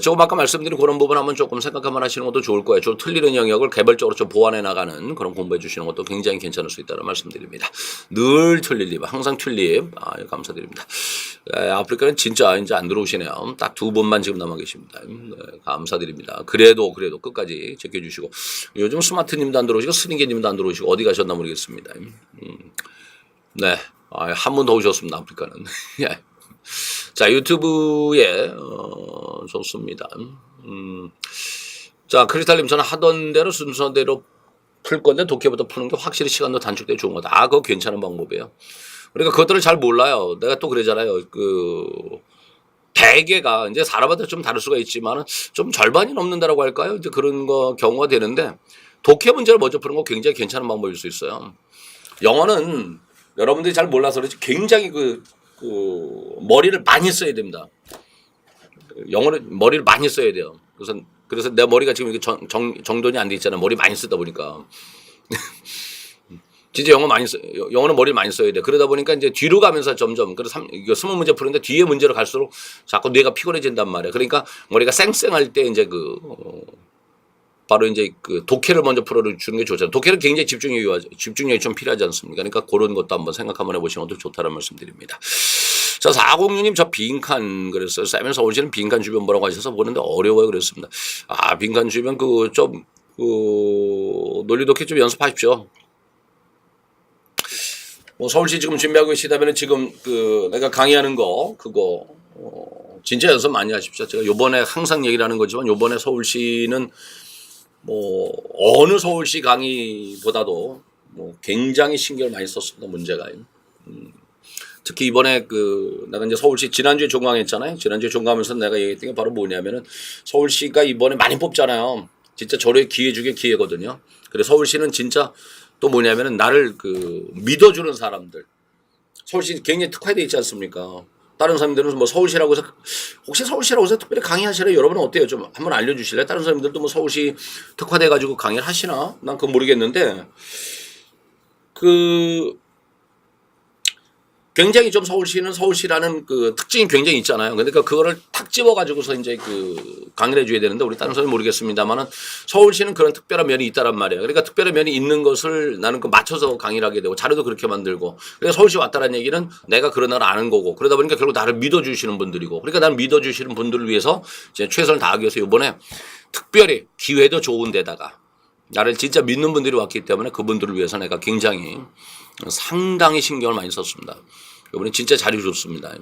조금 아까 말씀드린 그런 부분 한번 조금 생각 한번 하시는 것도 좋을 거예요. 좀 틀리는 영역을 개별적으로 좀 보완해 나가는 그런 공부해 주시는 것도 굉장히 괜찮을 수 있다는 말씀드립니다. 늘 틀릴 일, 항상 틀림. 감사드립니다. 아프리카는 진짜 이제 안 들어오시네요. 딱 두 분만 지금 남아 계십니다. 감사드립니다. 그래도 끝까지 지켜주시고 요즘 스마트님도 안 들어오시고 스링게님도 안 들어오시고 어디 가셨나 모르겠습니다. 네, 한 분 더 오셨습니다. 아프리카는. 자, 유튜브에 좋습니다. 자, 크리스탈님 저는 하던 대로 순서대로 풀 건데 독해부터 푸는 게 확실히 시간도 단축돼 좋은 거다. 그거 괜찮은 방법이에요. 그러니까 그것들을 잘 몰라요. 내가 또 그러잖아요. 대개가 이제 사람마다 좀 다를 수가 있지만은 좀 절반이 넘는다라고 할까요? 이제 그런 경우가 되는데 독해 문제를 먼저 푸는 거 굉장히 괜찮은 방법일 수 있어요. 영어는 여러분들이 잘 몰라서 그렇지 굉장히 머리를 많이 써야 됩니다. 영어는 머리를 많이 써야 돼요. 그래서 내 머리가 지금 이렇게 정돈이 안 돼 있잖아요. 머리 많이 쓰다 보니까. 진짜 영어는 머리를 많이 써야 돼. 그러다 보니까 이제 뒤로 가면서 점점, 그래서 20문제 푸는데 뒤에 문제로 갈수록 자꾸 뇌가 피곤해진단 말이야. 그러니까 머리가 쌩쌩할 때 이제 바로 이제 독해를 먼저 풀어주는 게 좋잖아요. 독해는 굉장히 집중력이 좀 필요하지 않습니까? 그러니까 그런 것도 한번 생각 한번 해보시는 것도 좋다는 말씀드립니다. 자, 406님 저 빈칸 그랬어요. 세면 서울시는 빈칸 주변 뭐라고 하셔서 보는데 어려워요. 그랬습니다. 빈칸 주변 논리 독해 좀 연습하십시오. 뭐 서울시 지금 준비하고 계시다면 지금 내가 강의하는 거 그거 진짜 연습 많이 하십시오. 제가 요번에 항상 얘기를 하는 거지만 요번에 서울시는 뭐 어느 서울시 강의보다도 뭐 굉장히 신경을 많이 썼습니다. 문제가. 특히 이번에 내가 이제 서울시 지난주에 종강했잖아요. 지난주에 종강하면서 내가 얘기했던 게 바로 뭐냐면은 서울시가 이번에 많이 뽑잖아요. 진짜 저를 기회 중에 기회거든요. 그래서 서울시는 진짜 또 뭐냐면은 나를 믿어주는 사람들. 서울시 굉장히 특화되어 있지 않습니까? 다른 사람들은 뭐 서울시라고 해서 혹시 서울시라고 해서 특별히 강의하시나요? 여러분은 어때요? 좀 한번 알려주실래요? 다른 사람들도 뭐 서울시 특화돼가지고 강의를 하시나? 난 그건 모르겠는데 굉장히 좀 서울시는 서울시라는 특징이 굉장히 있잖아요. 그러니까 그거를 탁 집어가지고서 이제 강의를 해줘야 되는데 우리 다른 사람은 모르겠습니다만은 서울시는 그런 특별한 면이 있다란 말이에요. 그러니까 특별한 면이 있는 것을 나는 맞춰서 강의를 하게 되고 자료도 그렇게 만들고 그래서 서울시 왔다는 얘기는 내가 그런 나라 아는 거고 그러다 보니까 결국 나를 믿어주시는 분들이고 그러니까 나를 믿어주시는 분들을 위해서 이제 최선을 다하기 위해서 이번에 특별히 기회도 좋은 데다가 나를 진짜 믿는 분들이 왔기 때문에 그분들을 위해서 내가 굉장히 상당히 신경을 많이 썼습니다. 이번에 진짜 자료 좋습니다.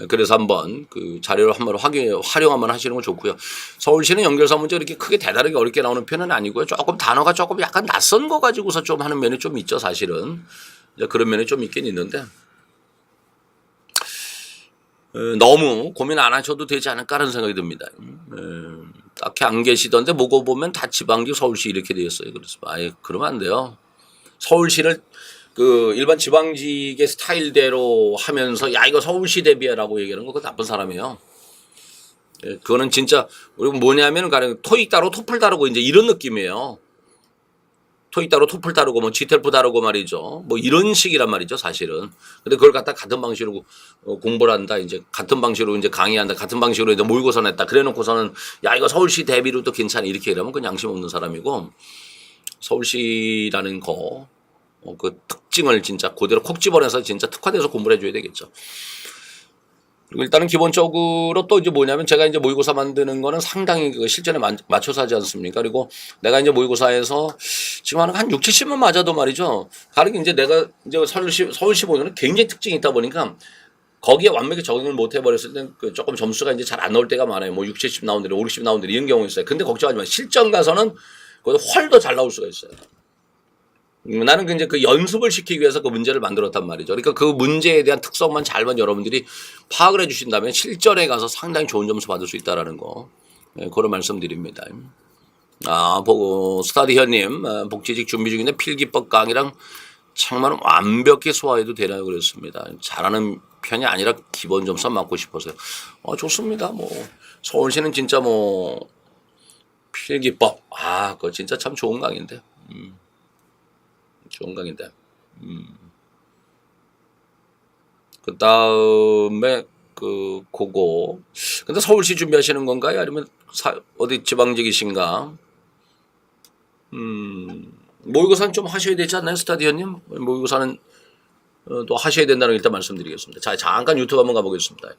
그래서 한번 자료를 한번 활용 한번 하시는 거 좋고요. 서울시는 연결사 문제 이렇게 크게 대단하게 어렵게 나오는 편은 아니고요. 조금 단어가 조금 약간 낯선 거 가지고서 좀 하는 면이 좀 있죠. 사실은 이제 그런 면이 좀 있긴 있는데 너무 고민 안 하셔도 되지 않을까 하는 생각이 듭니다. 딱히 안 계시던데 보고 보면 다 지방지 서울시 이렇게 되어 있어요. 그래서 그러면 안 돼요. 서울시를 일반 지방직의 스타일대로 하면서 야 이거 서울시 대비해라고 얘기하는 거 그거 나쁜 사람이에요. 예, 그거는 진짜 우리 뭐냐면 가령 토익 다르고 토플 다르고 이제 이런 느낌이에요. 토익 다르고 토플 다르고 뭐 GTLF 다르고 말이죠. 뭐 이런 식이란 말이죠, 사실은. 근데 그걸 갖다 같은 방식으로 공부를 한다. 이제 같은 방식으로 이제 강의한다. 같은 방식으로 이제 모의고사 냈다. 그래 놓고서는 야, 이거 서울시 대비로 또 괜찮아. 이렇게 이러면 그건 양심 없는 사람이고 서울시라는 거 그 특징을 진짜 그대로 콕 집어내서 진짜 특화돼서 공부를 해줘야 되겠죠. 그리고 일단은 기본적으로 또 이제 뭐냐면 제가 이제 모의고사 만드는 거는 상당히 그 실전에 맞춰서 하지 않습니까? 그리고 내가 이제 모의고사에서 지금 한 6, 70만 맞아도 말이죠. 다른 이제 내가 이제 서울시 보면은 굉장히 특징이 있다 보니까 거기에 완벽히 적응을 못 해버렸을 때 그 조금 점수가 이제 잘 안 나올 때가 많아요. 뭐 6, 70 나온다리 5, 60 나온다리 이런 경우 있어요. 근데 걱정하지 마. 실전 가서는 거기서 훨 더 잘 나올 수가 있어요. 나는 이제 그 연습을 시키기 위해서 그 문제를 만들었단 말이죠. 그러니까 그 문제에 대한 특성만 잘만 여러분들이 파악을 해주신다면 실전에 가서 상당히 좋은 점수 받을 수 있다라는 거, 네, 그런 말씀드립니다. 보고 스타디현님 복지직 준비 중인데 필기법 강의랑 책만은 완벽히 소화해도 되나요? 그랬습니다. 잘하는 편이 아니라 기본 점수 맞고 싶어서요. 좋습니다. 뭐 서울시는 진짜 뭐 필기법 그거 진짜 참 좋은 강의인데. 좋은 강의인데. 그 다음에 그거. 근데 서울시 준비하시는 건가요? 아니면 어디 지방직이신가? 모의고사는 좀 하셔야 되지 않나요, 스타디언님? 모의고사는 또 하셔야 된다는 걸 일단 말씀드리겠습니다. 자, 잠깐 유튜브 한번 가보겠습니다.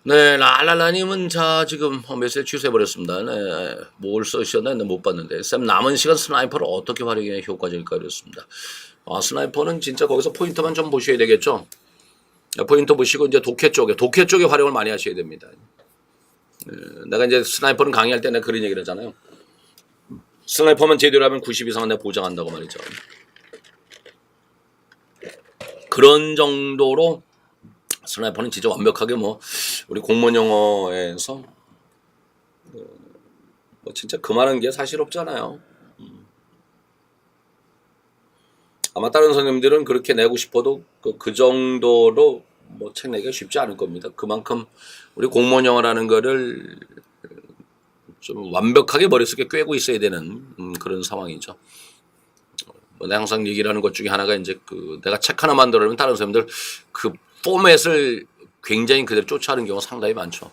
네, 랄랄라님은 자 지금 메시지 취소해버렸습니다. 네, 뭘 써주셨나? 못 봤는데. 쌤 남은 시간 스나이퍼를 어떻게 활용해야 효과적일까 그랬습니다. 스나이퍼는 진짜 거기서 포인트만 좀 보셔야 되겠죠. 포인트 보시고 이제 독해 쪽에 활용을 많이 하셔야 됩니다. 내가 이제 스나이퍼는 강의할 때 내가 그런 얘기를 하잖아요. 스나이퍼만 제대로 하면 90 이상은 내가 보장한다고 말이죠. 그런 정도로 스나이퍼는 진짜 완벽하게 뭐 우리 공무원 영어에서 뭐 진짜 그만한 게 사실 없잖아요. 아마 다른 선생님들은 그렇게 내고 싶어도 그 정도로 뭐 책 내기가 쉽지 않을 겁니다. 그만큼 우리 공무원 영어라는 거를 좀 완벽하게 머릿속에 꿰고 있어야 되는 그런 상황이죠. 내가 항상 얘기를 하는 것 중에 하나가 이제 내가 책 하나 만들어내면 다른 선생님들 그 포맷을 굉장히 그대로 쫓아가는 경우가 상당히 많죠.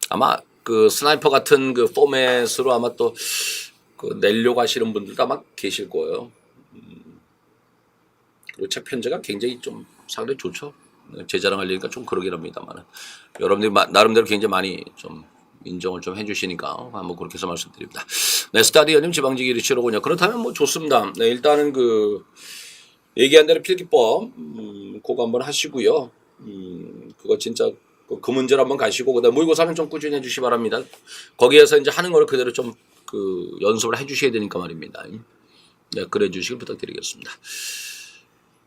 아마 그 스나이퍼 같은 그 포맷으로 아마 또 내려고 하시는 분들도 아마 계실 거예요. 그리고 책 편제가 굉장히 좀 상당히 좋죠. 제 자랑하려니까 좀 그러긴 합니다만 여러분들이 나름대로 굉장히 많이 좀 인정을 좀 해주시니까 한번 그렇게 해서 말씀드립니다. 네, 스타디언님 지방직 이르시로군요. 그렇다면 뭐 좋습니다. 네, 일단은 얘기한 대로 필기법 그거 한번 하시고요. 그거 진짜 그 문제로 한번 가시고 그다음 모의고사는 좀 꾸준히 해주시 기 바랍니다. 거기에서 이제 하는 걸 그대로 좀 연습을 해주셔야 되니까 말입니다. 네, 그래 주시길 부탁드리겠습니다.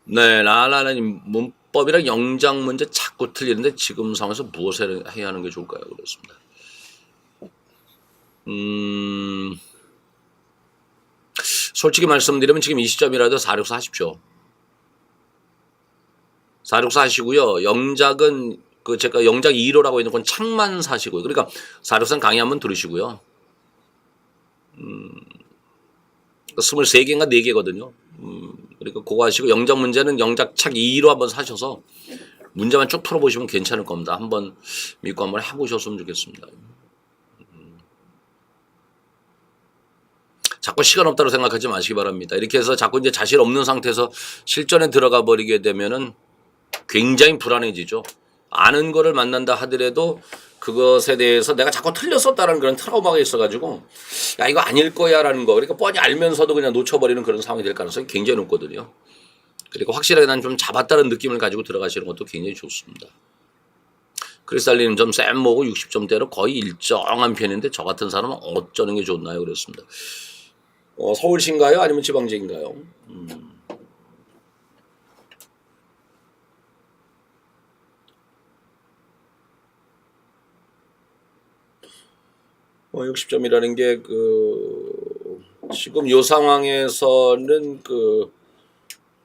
네, 라라라님 문법이랑 영장 문제 자꾸 틀리는데 지금 상황에서 무엇을 해야 하는 게 좋을까요? 그렇습니다. 솔직히 말씀드리면 지금 이 시점이라도 464 하십시오. 464 하시고요. 영작은 제가 영작 2로라고 있는 건 창만 사시고요. 그러니까 463 강의 한번 들으시고요. 23개인가 4개거든요. 그러니까 그거 하시고 영작 문제는 영작 착 2로 한번 사셔서 문제만 쭉 풀어보시면 괜찮을 겁니다. 한번 믿고 한번 해보셨으면 좋겠습니다. 자꾸 시간 없다고 생각하지 마시기 바랍니다. 이렇게 해서 자꾸 이제 자신 없는 상태에서 실전에 들어가 버리게 되면은 굉장히 불안해지죠. 아는 거를 만난다 하더라도 그것에 대해서 내가 자꾸 틀렸었다는 그런 트라우마가 있어가지고 야 이거 아닐 거야 라는 거 그러니까 뻔히 알면서도 그냥 놓쳐버리는 그런 상황이 될 가능성이 굉장히 높거든요. 그리고 확실하게 난 좀 잡았다는 느낌을 가지고 들어가시는 것도 굉장히 좋습니다. 크리스탈리님 좀 쌤 모고 60점대로 거의 일정한 편인데 저 같은 사람은 어쩌는 게 좋나요? 그랬습니다. 서울시인가요? 아니면 지방직인가요? 60점이라는 게 지금 요 상황에서는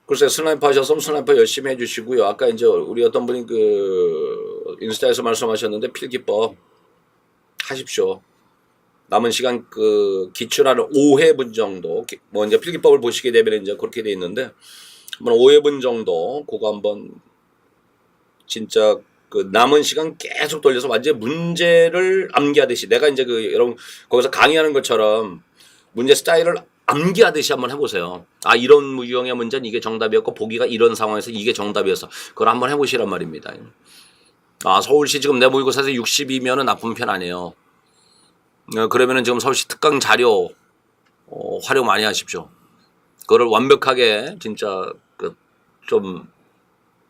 글쎄 스나이퍼 하셨으면 스나이퍼 열심히 해주시고요. 아까 이제 우리 어떤 분이 인스타에서 말씀하셨는데 필기법 하십시오. 남은 시간 그 기출하는 5회분 정도 뭐 이제 필기법을 보시게 되면 이제 그렇게 돼 있는데 한번 5회분 정도 그거 한번 진짜 그 남은 시간 계속 돌려서 완전 문제를 암기하듯이 내가 이제 그 여러분 거기서 강의하는 것처럼 문제 스타일을 암기하듯이 한번 해보세요. 아 이런 유형의 문제는 이게 정답이었고 보기가 이런 상황에서 이게 정답이었어. 그걸 한번 해보시란 말입니다. 아 서울시 지금 내 모의고사에서 60이면은 나쁜 편 아니에요. 그러면은 지금 서울시 특강 자료 활용 많이 하십시오. 그거를 완벽하게 진짜 그 좀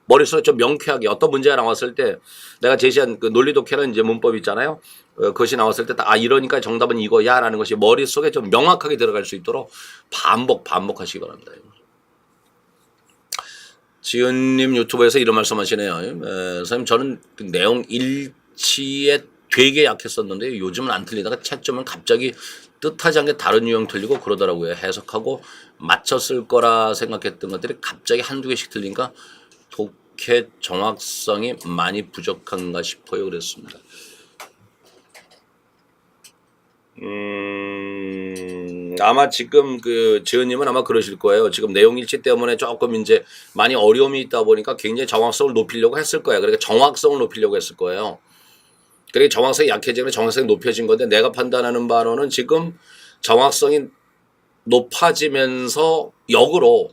머릿속에 좀 명쾌하게 어떤 문제가 나왔을 때 내가 제시한 그 논리독해는 이제 문법 있잖아요. 그것이 나왔을 때 아 이러니까 정답은 이거야라는 것이 머릿속에 좀 명확하게 들어갈 수 있도록 반복하시기 바랍니다. 지은님 유튜브에서 이런 말씀하시네요. 선생님 저는 그 내용 일치에 되게 약했었는데 요즘은 안 틀리다가 채점은 갑자기 뜻하지 않게 다른 유형 틀리고 그러더라고요. 해석하고 맞췄을 거라 생각했던 것들이 갑자기 한두 개씩 틀리니까 독해 정확성이 많이 부족한가 싶어요. 그랬습니다. 아마 지금 그 지은님은 아마 그러실 거예요. 지금 내용 일치 때문에 조금 이제 많이 어려움이 있다 보니까 굉장히 정확성을 높이려고 했을 거예요. 그러니까 정확성을 높이려고 했을 거예요. 그러니까 정확성이 약해지면 정확성이 높여진 건데 내가 판단하는 바로는 지금 정확성이 높아지면서 역으로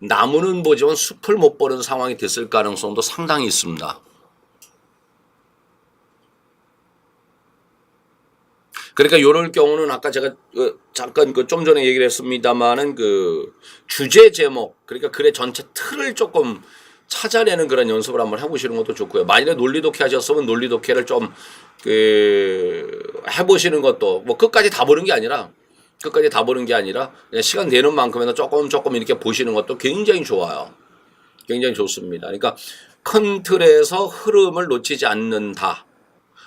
나무는 보지만 숲을 못 보는 상황이 됐을 가능성도 상당히 있습니다. 그러니까 이럴 경우는 아까 제가 잠깐 좀 전에 얘기를 했습니다만은 그 주제 제목 그러니까 글의 전체 틀을 조금 찾아내는 그런 연습을 한번 해보시는 것도 좋고요. 만일에 논리독해 하셨으면 논리독해를 좀 해보시는 것도 뭐 끝까지 다 보는 게 아니라 그냥 시간 되는 만큼에는 조금 이렇게 보시는 것도 굉장히 좋아요. 굉장히 좋습니다. 그러니까 큰 틀에서 흐름을 놓치지 않는다.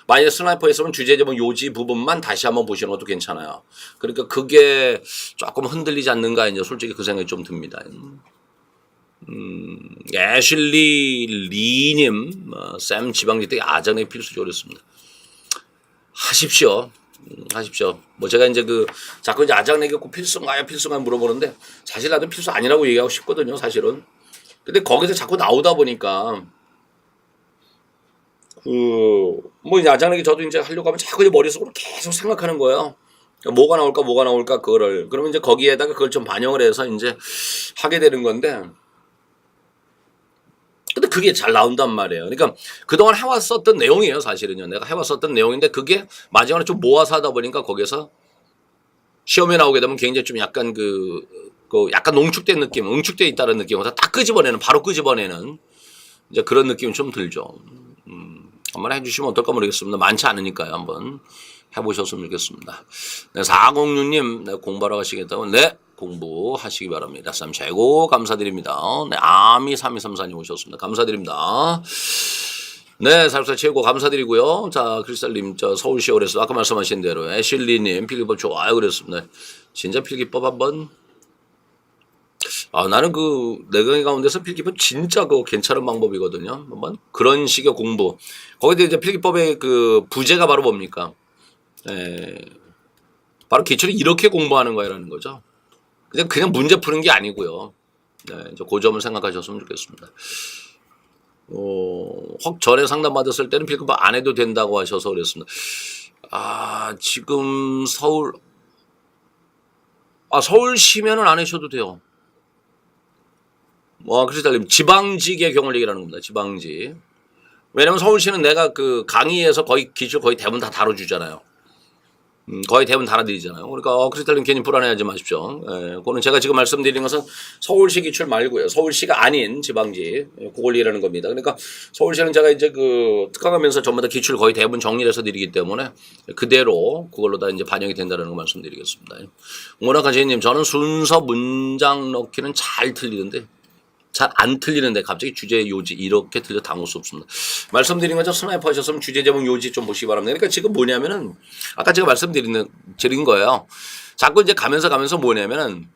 만약에 스나이퍼에 있으면 주제 제목 요지 부분만 다시 한번 보시는 것도 괜찮아요. 그러니까 그게 조금 흔들리지 않는가 이제 솔직히 그 생각이 좀 듭니다. 애슐리 리님 쌤 지방지 때 아장의 필수죠 그랬습니다. 하십시오. 뭐 제가 이제 자꾸 이제 아장내기 꼭 필수인가요 물어보는데 사실 나도 필수 아니라고 얘기하고 싶거든요 사실은. 근데 거기서 자꾸 나오다 보니까 뭐 이제 아장내기 저도 이제 하려고 하면 자꾸 이제 머릿속으로 계속 생각하는 거예요. 뭐가 나올까 그거를. 그러면 이제 거기에다가 그걸 좀 반영을 해서 이제 하게 되는 건데 근데 그게 잘 나온단 말이에요. 그러니까 그동안 해왔었던 내용이에요 사실은요. 내가 해왔었던 내용인데 그게 마지막에 좀 모아서 하다 보니까 거기서 시험에 나오게 되면 굉장히 좀 약간 약간 농축된 느낌, 응축돼 있다는 느낌보다 딱 바로 끄집어내는 이제 그런 느낌이 좀 들죠. 한번 해주시면 어떨까 모르겠습니다. 많지 않으니까요. 한번 해보셨으면 좋겠습니다. 네, 406님 네, 공부하러 가시겠다고 네 공부하시기 바랍니다. 쌈 최고 감사드립니다. 네, 아미 3234님 오셨습니다. 감사드립니다. 네, 살살 최고 감사드리고요. 자, 크리스탈님, 서울시 올에서 아까 말씀하신 대로 애슐리님 필기법 좋아요 그랬습니다. 진짜 필기법 한번 나는 내 강의 가운데서 필기법 진짜 괜찮은 방법이거든요. 한번 그런 식의 공부. 거기도 이제 필기법의 부제가 바로 뭡니까? 바로 기출을 이렇게 공부하는 거야라는 거죠. 그냥 문제 푸는 게 아니고요. 네, 이제 그 점을 생각하셨으면 좋겠습니다. 혹 전에 상담받았을 때는 필기법 안 해도 된다고 하셔서 그랬습니다. 지금 서울시면은 안 하셔도 돼요. 크리스탈님, 지방직의 경우를 얘기하는 겁니다. 지방직. 왜냐면 서울시는 내가 강의에서 기출 거의 대부분 다 다뤄주잖아요. 거의 대부분 달아드리잖아요. 그러니까 크리스탈님 괜히 불안해하지 마십시오. 그거는 제가 지금 말씀드리는 것은 서울시 기출 말고요. 서울시가 아닌 지방지 그걸 얘기하는 겁니다. 그러니까 서울시는 제가 이제 특강하면서 전부 다 기출 거의 대부분 정리를 해서 드리기 때문에 그대로 그걸로 다 이제 반영이 된다는 거 말씀드리겠습니다. 모나카제님 저는 순서 문장 넣기는 잘 틀리는데 잘 안 틀리는데 갑자기 주제 요지 이렇게 틀려 당할 수 없습니다. 말씀드린 것처럼 스나이퍼 하셨으면 주제 제목 요지 좀 보시기 바랍니다. 그러니까 지금 뭐냐면은 아까 제가 말씀드린 거예요. 자꾸 이제 가면서 뭐냐면은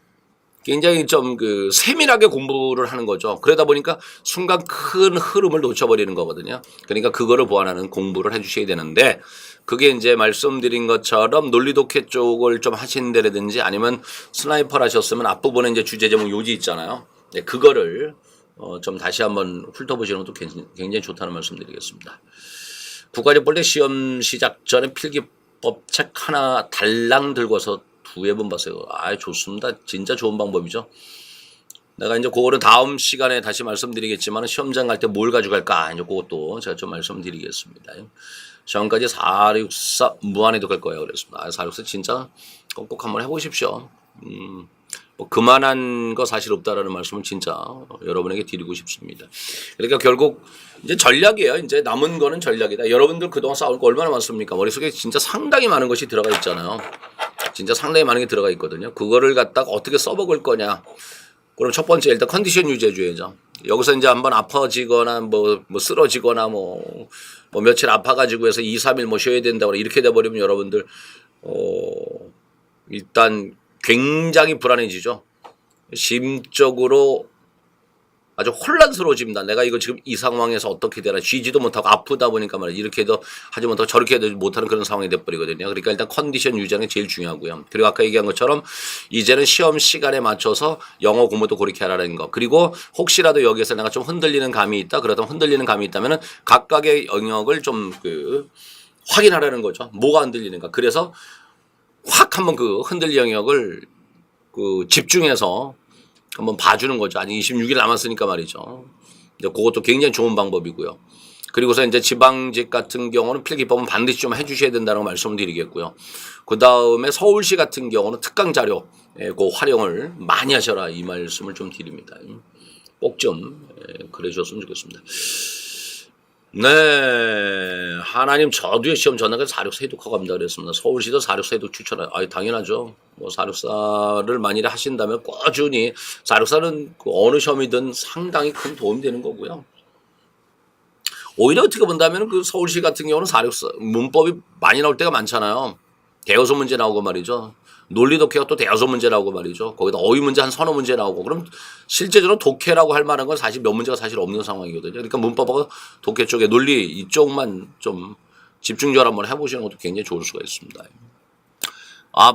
굉장히 좀 세밀하게 공부를 하는 거죠. 그러다 보니까 순간 큰 흐름을 놓쳐버리는 거거든요. 그러니까 그거를 보완하는 공부를 해주셔야 되는데 그게 이제 말씀드린 것처럼 논리독해 쪽을 좀 하신다든지 아니면 스나이퍼를 하셨으면 앞부분에 이제 주제 제목 요지 있잖아요. 네, 그거를 좀 다시 한번 훑어보시는 것도 굉장히 좋다는 말씀드리겠습니다. 국가직 볼 때 시험 시작 전에 필기법 책 하나 달랑 들고서 두세 번 봤어요. 좋습니다. 진짜 좋은 방법이죠. 내가 이제 그거는 다음 시간에 다시 말씀드리겠지만 시험장 갈 때 뭘 가져갈까 이제 그것도 제가 좀 말씀드리겠습니다. 시험까지 464 무한해도 갈 거예요. 그랬습니다. 464 진짜 꼭 한번 해보십시오. 뭐 그만한 거 사실 없다라는 말씀은 진짜 여러분에게 드리고 싶습니다. 그러니까 결국 이제 전략이에요. 이제 남은 거는 전략이다. 여러분들 그동안 싸울 거 얼마나 많습니까? 머릿속에 진짜 상당히 많은 것이 들어가 있잖아요. 진짜 상당히 많은 게 들어가 있거든요. 그거를 갖다가 어떻게 써먹을 거냐. 그럼 첫 번째 일단 컨디션 유지해줘야죠. 여기서 이제 한번 아파지거나 뭐 쓰러지거나 뭐 며칠 아파가지고 해서 2, 3일 뭐 쉬어야 된다거나 이렇게 돼버리면 여러분들 일단 굉장히 불안해지죠. 심적으로 아주 혼란스러워집니다. 내가 이거 지금 이 상황에서 어떻게 되나 쉬지도 못하고 아프다 보니까 말이야 이렇게도 하지 못하고 저렇게 해도 못하는 그런 상황이 돼버리거든요. 그러니까 일단 컨디션 유지하는 게 제일 중요하고요. 그리고 아까 얘기한 것처럼 이제는 시험 시간에 맞춰서 영어 공부도 그렇게 하라는 거. 그리고 혹시라도 여기에서 내가 좀 흔들리는 감이 있다. 그러다면 흔들리는 감이 있다면은 각각의 영역을 좀 확인하라는 거죠. 뭐가 흔들리는가. 그래서 확 한번 그 흔들 영역을 집중해서 한번 봐주는 거죠. 아니 26일 남았으니까 말이죠. 이제 그것도 굉장히 좋은 방법이고요. 그리고서 이제 지방직 같은 경우는 필기법은 반드시 좀 해주셔야 된다는 말씀을 드리겠고요. 그 다음에 서울시 같은 경우는 특강 자료 그 활용을 많이 하셔라 이 말씀을 좀 드립니다. 꼭 좀 그래 주셨으면 좋겠습니다. 네, 하나님 저도요 시험 전날에 464 해독하고 갑니다 그랬습니다. 서울시도 464 해독 추천해요. 당연하죠. 뭐 464를 만일에 하신다면 꾸준히 464는 어느 시험이든 상당히 큰 도움이 되는 거고요. 오히려 어떻게 본다면 그 서울시 같은 경우는 464 문법이 많이 나올 때가 많잖아요. 대여섯 문제 나오고 말이죠. 논리 독해가 또 대여섯 문제 나오고 말이죠. 거기다 어휘 문제 한 서너 문제 나오고 그럼 실제적으로 독해라고 할 만한 건 사실 몇 문제가 사실 없는 상황이거든요. 그러니까 문법하고 독해 쪽에 논리 이쪽만 좀 집중적으로 한번 해보시는 것도 굉장히 좋을 수가 있습니다.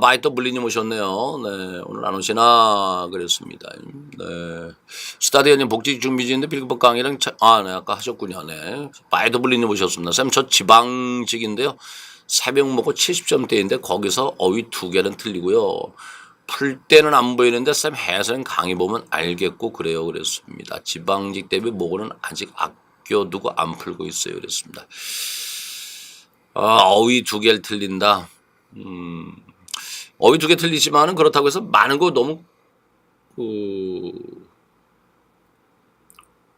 마이터 블리님 오셨네요. 네, 오늘 안 오시나 그랬습니다. 네, 스타디언님 복지 준비진인데 필기법 강의랑 네, 아까 하셨군요. 네, 마이터 블리님 오셨습니다. 쌤 저 지방직인데요. 새벽 먹고 70점대인데 거기서 어휘 2개는 틀리고요. 풀 때는 안 보이는데 쌤 해설은 강의 보면 알겠고 그래요. 그랬습니다. 지방직 대비 모고는 아직 아껴두고 안 풀고 있어요. 그랬습니다. 어휘 2개를 틀린다. 어휘 2개 틀리지만은 그렇다고 해서 많은 거 너무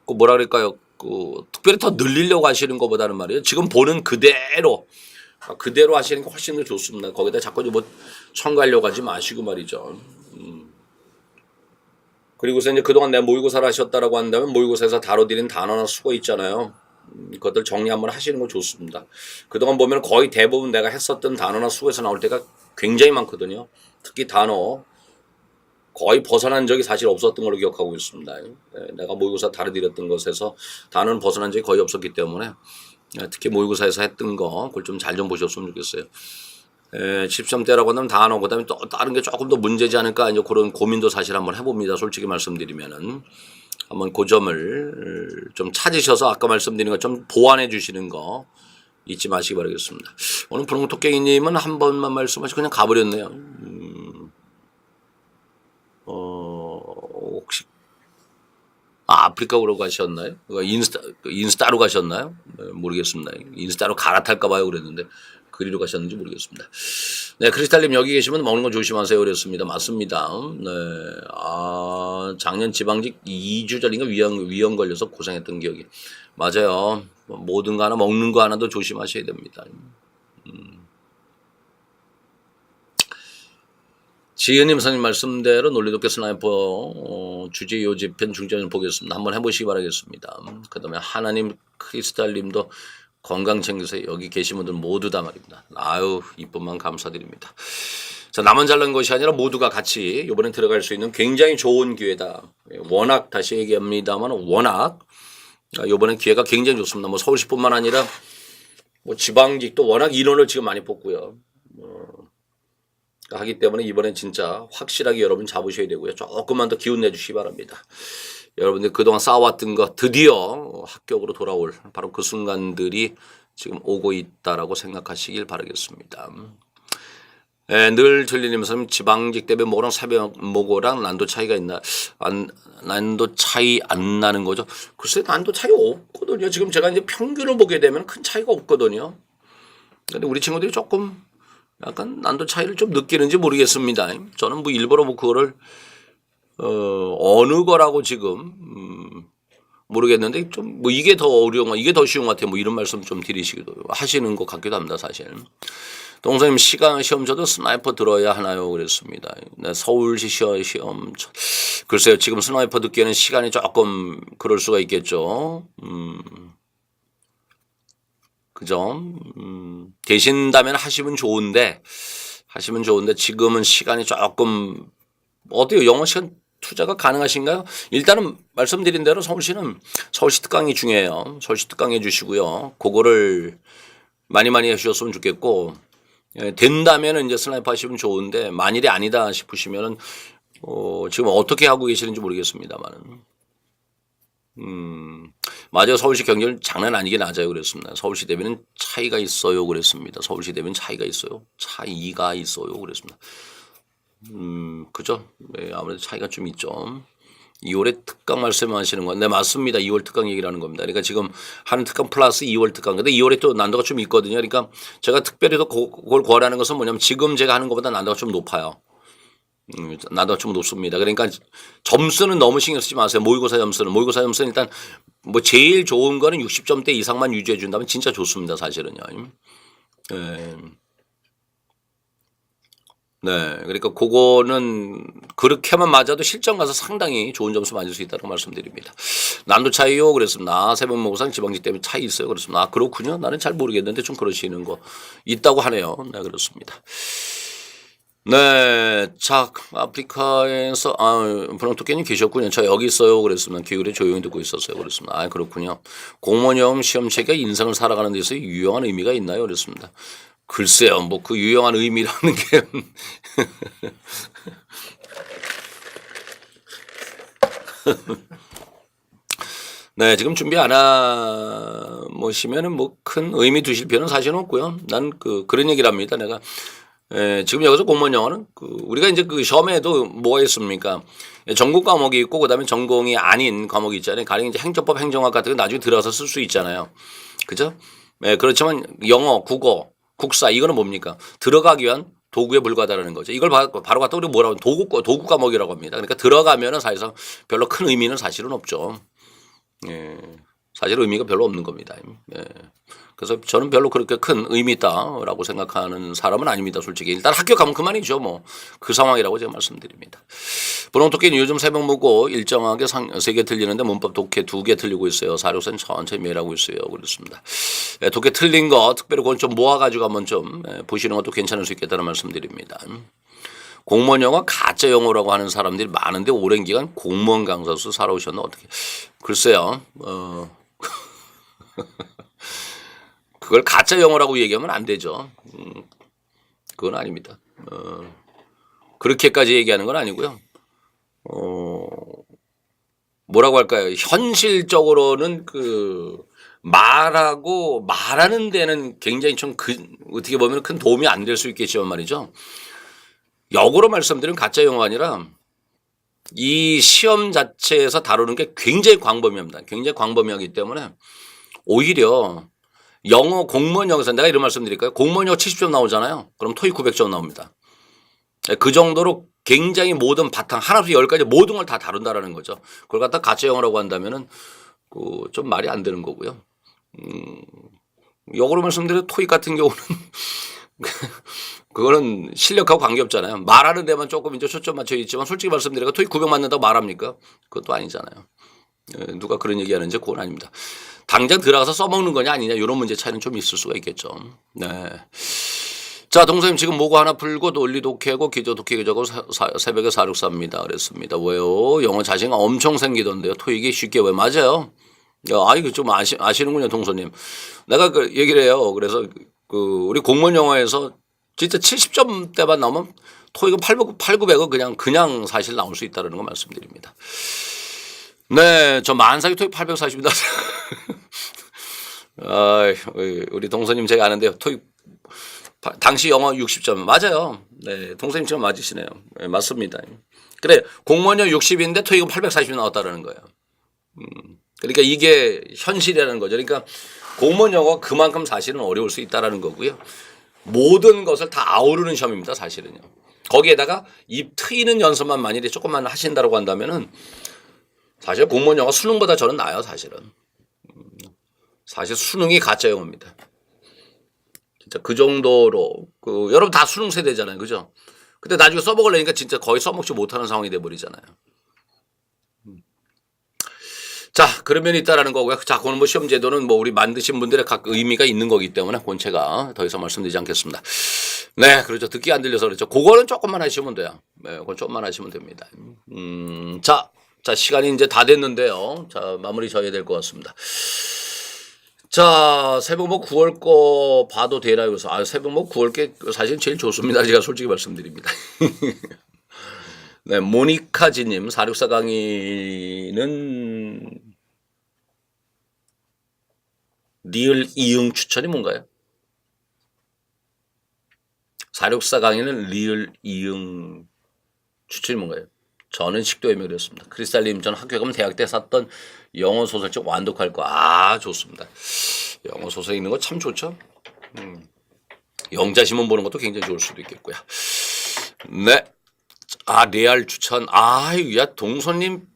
뭐라 그럴까요? 특별히 더 늘리려고 하시는 것보다는 말이에요. 지금 보는 그대로 하시는 게 훨씬 더 좋습니다. 거기다 자꾸 뭐 첨가하려고 하지 마시고 말이죠. 그리고서 이제 그동안 내가 모의고사를 하셨다라고 한다면 모의고사에서 다뤄드린 단어나 수거 있잖아요. 그것들 정리 한번 하시는 거 좋습니다. 그동안 보면 거의 대부분 내가 했었던 단어나 수거에서 나올 때가 굉장히 많거든요. 특히 단어 거의 벗어난 적이 사실 없었던 걸로 기억하고 있습니다. 내가 모의고사 다뤄드렸던 것에서 단어는 벗어난 적이 거의 없었기 때문에 특히 모의고사에서 했던 거 그걸 좀 잘 좀 보셨으면 좋겠어요. 10점대라고 하면 단어 그다음에 또 다른 게 조금 더 문제지 않을까 이제 그런 고민도 사실 한번 해봅니다. 솔직히 말씀드리면은 한번 그 점을 좀 찾으셔서 아까 말씀드린 것 좀 보완해 주시는 거 잊지 마시기 바라겠습니다. 오늘 푸른 토깽이님은 한 번만 말씀하시고 그냥 가버렸네요. 혹시 아프리카로 가셨나요? 인스타로 가셨나요? 모르겠습니다. 인스타로 갈아탈까 봐요 그랬는데 그리로 가셨는지 모르겠습니다. 네, 크리스탈님 여기 계시면 먹는 거 조심하세요 그랬습니다. 맞습니다. 네, 작년 지방직 2주 전인가 위험 걸려서 고생했던 기억이 맞아요. 모든 거 하나 먹는 거 하나도 조심하셔야 됩니다. 지은님 선생님 말씀대로 논리독해 스나이퍼 주제 요지편 중점을 보겠습니다. 한번 해보시기 바라겠습니다. 그 다음에 하나님 크리스탈님도 건강 챙기세요. 여기 계신 분들 모두 다 말입니다. 이쁨만 감사드립니다. 자, 나만 잘난 것이 아니라 모두가 같이 이번엔 들어갈 수 있는 굉장히 좋은 기회다. 워낙 다시 얘기합니다만 워낙 이번엔 기회가 굉장히 좋습니다. 뭐 서울시뿐만 아니라 뭐 지방직도 워낙 인원을 지금 많이 뽑고요. 하기 때문에 이번엔 진짜 확실하게 여러분 잡으셔야 되고요. 조금만 더 기운 내주시기 바랍니다. 여러분들 그동안 쌓아왔던 거 드디어 합격으로 돌아올 바로 그 순간들이 지금 오고 있다라고 생각하시길 바라겠습니다. 늘 들리면서 지방직 때문에 뭐랑 새벽 뭐고랑 난도 차이가 있나? 난도 차이 안 나는 거죠. 글쎄 난도 차이 없거든요. 지금 제가 이제 평균을 보게 되면 큰 차이가 없거든요. 근데 우리 친구들이 조금 약간 난도 차이를 좀 느끼는지 모르겠습니다. 저는 뭐 일부러 뭐 그거를 어느 거라고 지금 모르겠는데 좀 뭐 이게 더 어려운 거, 이게 더 쉬운 것 같아. 뭐 이런 말씀 좀 드리시기도 하시는 것 같기도 합니다, 사실. 동생님 시험 쳐도 스나이퍼 들어야 하나요? 그랬습니다. 네, 서울시 시험 글쎄요, 지금 스나이퍼 듣기에는 시간이 조금 그럴 수가 있겠죠. 그죠? 되신다면 하시면 좋은데 지금은 시간이 조금 어때요? 영어 시간 투자가 가능하신가요? 일단은 말씀드린 대로 서울시는 서울시 특강이 중요해요. 서울시 특강 해주시고요. 그거를 많이 해주셨으면 좋겠고, 된다면 이제 스나이퍼 하시면 좋은데 만일이 아니다 싶으시면은 지금 어떻게 하고 계시는지 모르겠습니다만은. 맞아요. 서울시 경쟁률 장난 아니게 낮아요. 그랬습니다. 서울시 대비는 차이가 있어요. 그랬습니다. 서울시 대비는 차이가 있어요. 차이가 있어요. 그랬습니다. 그죠? 네, 아무래도 차이가 좀 있죠. 2월에 특강 말씀하시는 건데 맞습니다. 2월 특강 얘기를 하는 겁니다. 그러니까 지금 하는 특강 플러스 2월 특강. 근데 2월에 또 난도가 좀 있거든요. 그러니까 제가 특별히 더 그걸 권하는 것은 뭐냐면 지금 제가 하는 것보다 난도가 좀 높아요. 난도가 좀 높습니다. 그러니까 점수는 너무 신경 쓰지 마세요. 모의고사 점수는 일단 뭐 제일 좋은 거는 60점대 이상만 유지해 준다면 진짜 좋습니다. 사실은요. 네. 네. 그러니까 그거는 그렇게만 맞아도 실전 가서 상당히 좋은 점수 맞을 수 있다고 말씀드립니다. 난도 차이요? 그랬습니다. 세번 모고상 지방직 때문에 차이 있어요? 그랬습니다. 아, 그렇군요. 나는 잘 모르겠는데 좀 그러시는 거 있다고 하네요. 네, 그렇습니다. 네. 자, 아프리카에서, 브롱토끼님 계셨군요. 저 여기 있어요. 그랬습니다. 기울에 조용히 듣고 있었어요. 그랬습니다. 아, 그렇군요. 공무원 시험 체계가 인생을 살아가는 데서 유용한 의미가 있나요? 그랬습니다. 글쎄요, 뭐 그 유용한 의미라는 게 네, 지금 준비 안 하시면은 뭐 큰 의미 두실 필요는 사실은 없고요. 난 그런 얘기를 합니다. 내가 지금 여기서 공무원 영어는 우리가 이제 그 시험에도 뭐가 있습니까? 전공 과목이 있고 그다음에 전공이 아닌 과목이 있잖아요. 가령 이제 행정법, 행정학 같은 거 나중에 들어서 쓸 수 있잖아요. 그죠? 네, 그렇지만 영어, 국어, 국사 이거는 뭡니까? 들어가기 위한 도구에 불과하다는 거죠. 이걸 바로 갖다 우리 뭐라고 도구 과목이라고 합니다. 그러니까 들어가면은 사실상 별로 큰 의미는 사실은 없죠. 예. 사실 의미가 별로 없는 겁니다. 예. 그래서 저는 별로 그렇게 큰 의미 있다라고 생각하는 사람은 아닙니다. 솔직히 일단 합격하면 그만이죠. 뭐 그 상황이라고 제가 말씀드립니다. 브롱토끼는 요즘 새벽 무고 일정하게 3개 틀리는데 문법 독해 2개 틀리고 있어요. 사료선 천천히 매일 하고 있어요. 그렇습니다. 독해 틀린 거 특별히 그건 좀 모아가지고 한번 좀 보시는 것도 괜찮을 수 있겠다는 말씀드립니다. 공무원 영어 가짜 영어라고 하는 사람들이 많은데 오랜 기간 공무원 강사로서 살아오셨나 어떻게? 글쎄요. 그걸 가짜 영어라고 얘기하면 안 되죠. 그건 아닙니다. 그렇게까지 얘기하는 건 아니고요. 뭐라고 할까요? 현실적으로는 말하는 데는 굉장히 좀 어떻게 보면 큰 도움이 안 될 수 있겠지만 말이죠. 역으로 말씀드리면 가짜 영어가 아니라 이 시험 자체에서 다루는 게 굉장히 광범위합니다. 굉장히 광범위하기 때문에 오히려 영어 공무원 영어에서 내가 이런 말씀 드릴까요? 공무원 영어 70점 나오잖아요. 그럼 토익 900점 나옵니다. 그 정도로 굉장히 모든 바탕 하나부터 열까지 모든 걸 다 다룬다라는 거죠. 그걸 갖다 가짜 영어라고 한다면은 좀 말이 안 되는 거고요. 역으로 말씀드려 토익 같은 경우는 그거는 실력하고 관계없잖아요. 말하는 데만 조금 이제 초점 맞춰 있지만 솔직히 말씀드리니까 토익 900 맞는다고 말합니까? 그것도 아니잖아요. 누가 그런 얘기하는지 그건 아닙니다. 당장 들어가서 써먹는 거냐 아니냐 이런 문제 차이는 좀 있을 수가 있겠죠. 네. 자, 동생님 지금 모고 하나 풀고 논리 독해고 기조 독해 기조고 새벽에 464입니다. 그랬습니다. 왜요? 영어 자신감 엄청 생기던데요. 토익이 쉽게 왜 맞아요? 이거 좀 아시는군요, 동서님. 내가 그 얘기를 해요. 그래서 그 우리 공무원 영어에서 진짜 70점대만 나오면 토익은 900은 그냥 사실 나올 수 있다는 거 말씀드립니다. 네, 저 만삭이 토익 840입니다. 우리 동서님 제가 아는데요. 토익 당시 영어 60점 맞아요. 네, 동서님 지금 맞으시네요. 네, 맞습니다. 그래, 공무원용 60인데 토익은 840이 나왔다라는 거예요. 그러니까 이게 현실이라는 거죠. 그러니까 공무원 영어 그만큼 사실은 어려울 수 있다라는 거고요. 모든 것을 다 아우르는 시험입니다. 사실은요. 거기에다가 입 트이는 연습만 만일에 조금만 하신다고 한다면은 사실 공무원 영어 수능보다 저는 나아요. 사실은. 사실 수능이 가짜 영어입니다. 진짜 그 정도로 여러분 다 수능 세대잖아요. 그죠? 근데 나중에 써먹으려니까 진짜 거의 써먹지 못하는 상황이 돼버리잖아요. 자, 그런 면이 있다라는 거고요. 자, 그건 뭐 시험 제도는 뭐 우리 만드신 분들의 각 의미가 있는 거기 때문에 그건 제가 더 이상 말씀드리지 않겠습니다. 네, 그렇죠. 듣기 안 들려서 그렇죠. 그거는 조금만 하시면 돼요. 네, 그건 조금만 하시면 됩니다. 자, 시간이 이제 다 됐는데요. 자, 마무리 져야 될 것 같습니다. 자, 새벽목 9월 거 봐도 되나요? 그래서 새벽목 9월 게 사실 제일 좋습니다. 제가 솔직히 말씀드립니다. 네, 모니카지님 464 강의는 리을 이응 추천이 뭔가요? 464 강의는 리을 이응 추천이 뭔가요? 저는 식도염이 그랬습니다. 크리스탈님, 전 학교 가면 대학 때 샀던 영어 소설책 완독할 거. 좋습니다. 영어 소설 읽는 거 참 좋죠. 영자신문 보는 것도 굉장히 좋을 수도 있겠고요. 네. 레알 추천. 야, 동서님.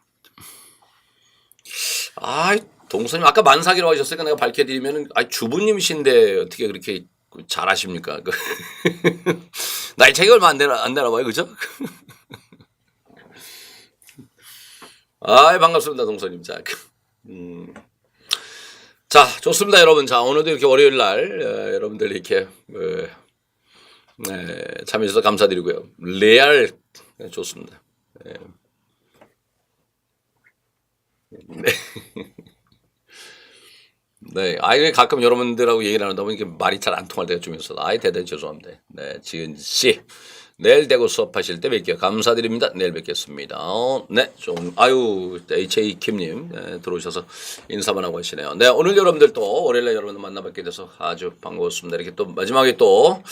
동서님 아까 만삭이라고 하셨으니까 내가 밝혀드리면은 주부님이신데 어떻게 그렇게 잘하십니까? 나이 차이가 얼마 안 되나 봐요. 그죠? 반갑습니다, 동서님. 자, 좋습니다, 여러분. 자, 오늘도 이렇게 월요일 날 여러분들 이렇게 참여해주셔서 감사드리고요. 레알 좋습니다. 네. 네. 가끔 여러분들하고 얘기를 나누다 보니까 말이 잘 안 통할 때가 좀 있어서 대단히 죄송합니다. 네, 지은 씨. 내일 대구 수업하실 때 뵐게요. 감사드립니다. 내일 뵙겠습니다. 네, HA 킴님 들어오셔서 인사만 하고 하시네요. 네, 오늘 여러분들 또 월요일에 여러분들 만나뵙게 돼서 아주 반가웠습니다. 이렇게 또 마지막에 또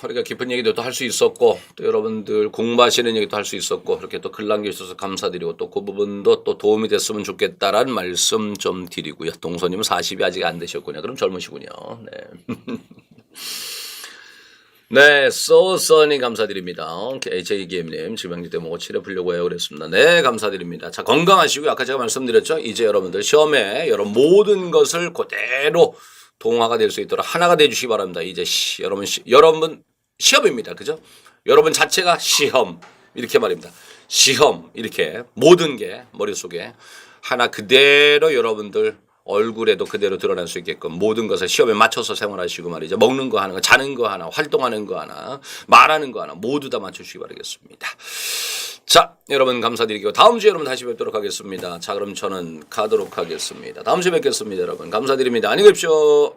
우리가 깊은 얘기도 또 할 수 있었고 또 여러분들 공부하시는 얘기도 할 수 있었고 이렇게 또 글 남겨주셔서 감사드리고 또 그 부분도 또 도움이 됐으면 좋겠다라는 말씀 좀 드리고요. 동서님은 40이 아직 안 되셨군요. 그럼 젊으시군요. 네. 네, 써니 감사드립니다. HAGM님, 질병지 때문에 치료 풀려고 해요. 그랬습니다. 네, 감사드립니다. 자, 건강하시고요. 아까 제가 말씀드렸죠. 이제 여러분들 시험에 여러분 모든 것을 그대로 동화가 될 수 있도록 하나가 되주시기 바랍니다. 이제 여러분 시험입니다. 그죠? 여러분 자체가 시험. 이렇게 말입니다. 시험. 이렇게 모든 게 머릿속에 하나 그대로 여러분들 얼굴에도 그대로 드러날 수 있게끔 모든 것을 시험에 맞춰서 생활하시고 말이죠. 먹는 거 하나, 자는 거 하나, 활동하는 거 하나, 말하는 거 하나 모두 다 맞추시기 바라겠습니다. 자, 여러분 감사드리고 다음 주에 여러분 다시 뵙도록 하겠습니다. 자, 그럼 저는 가도록 하겠습니다. 다음 주에 뵙겠습니다. 여러분 감사드립니다. 안녕히 계십시오.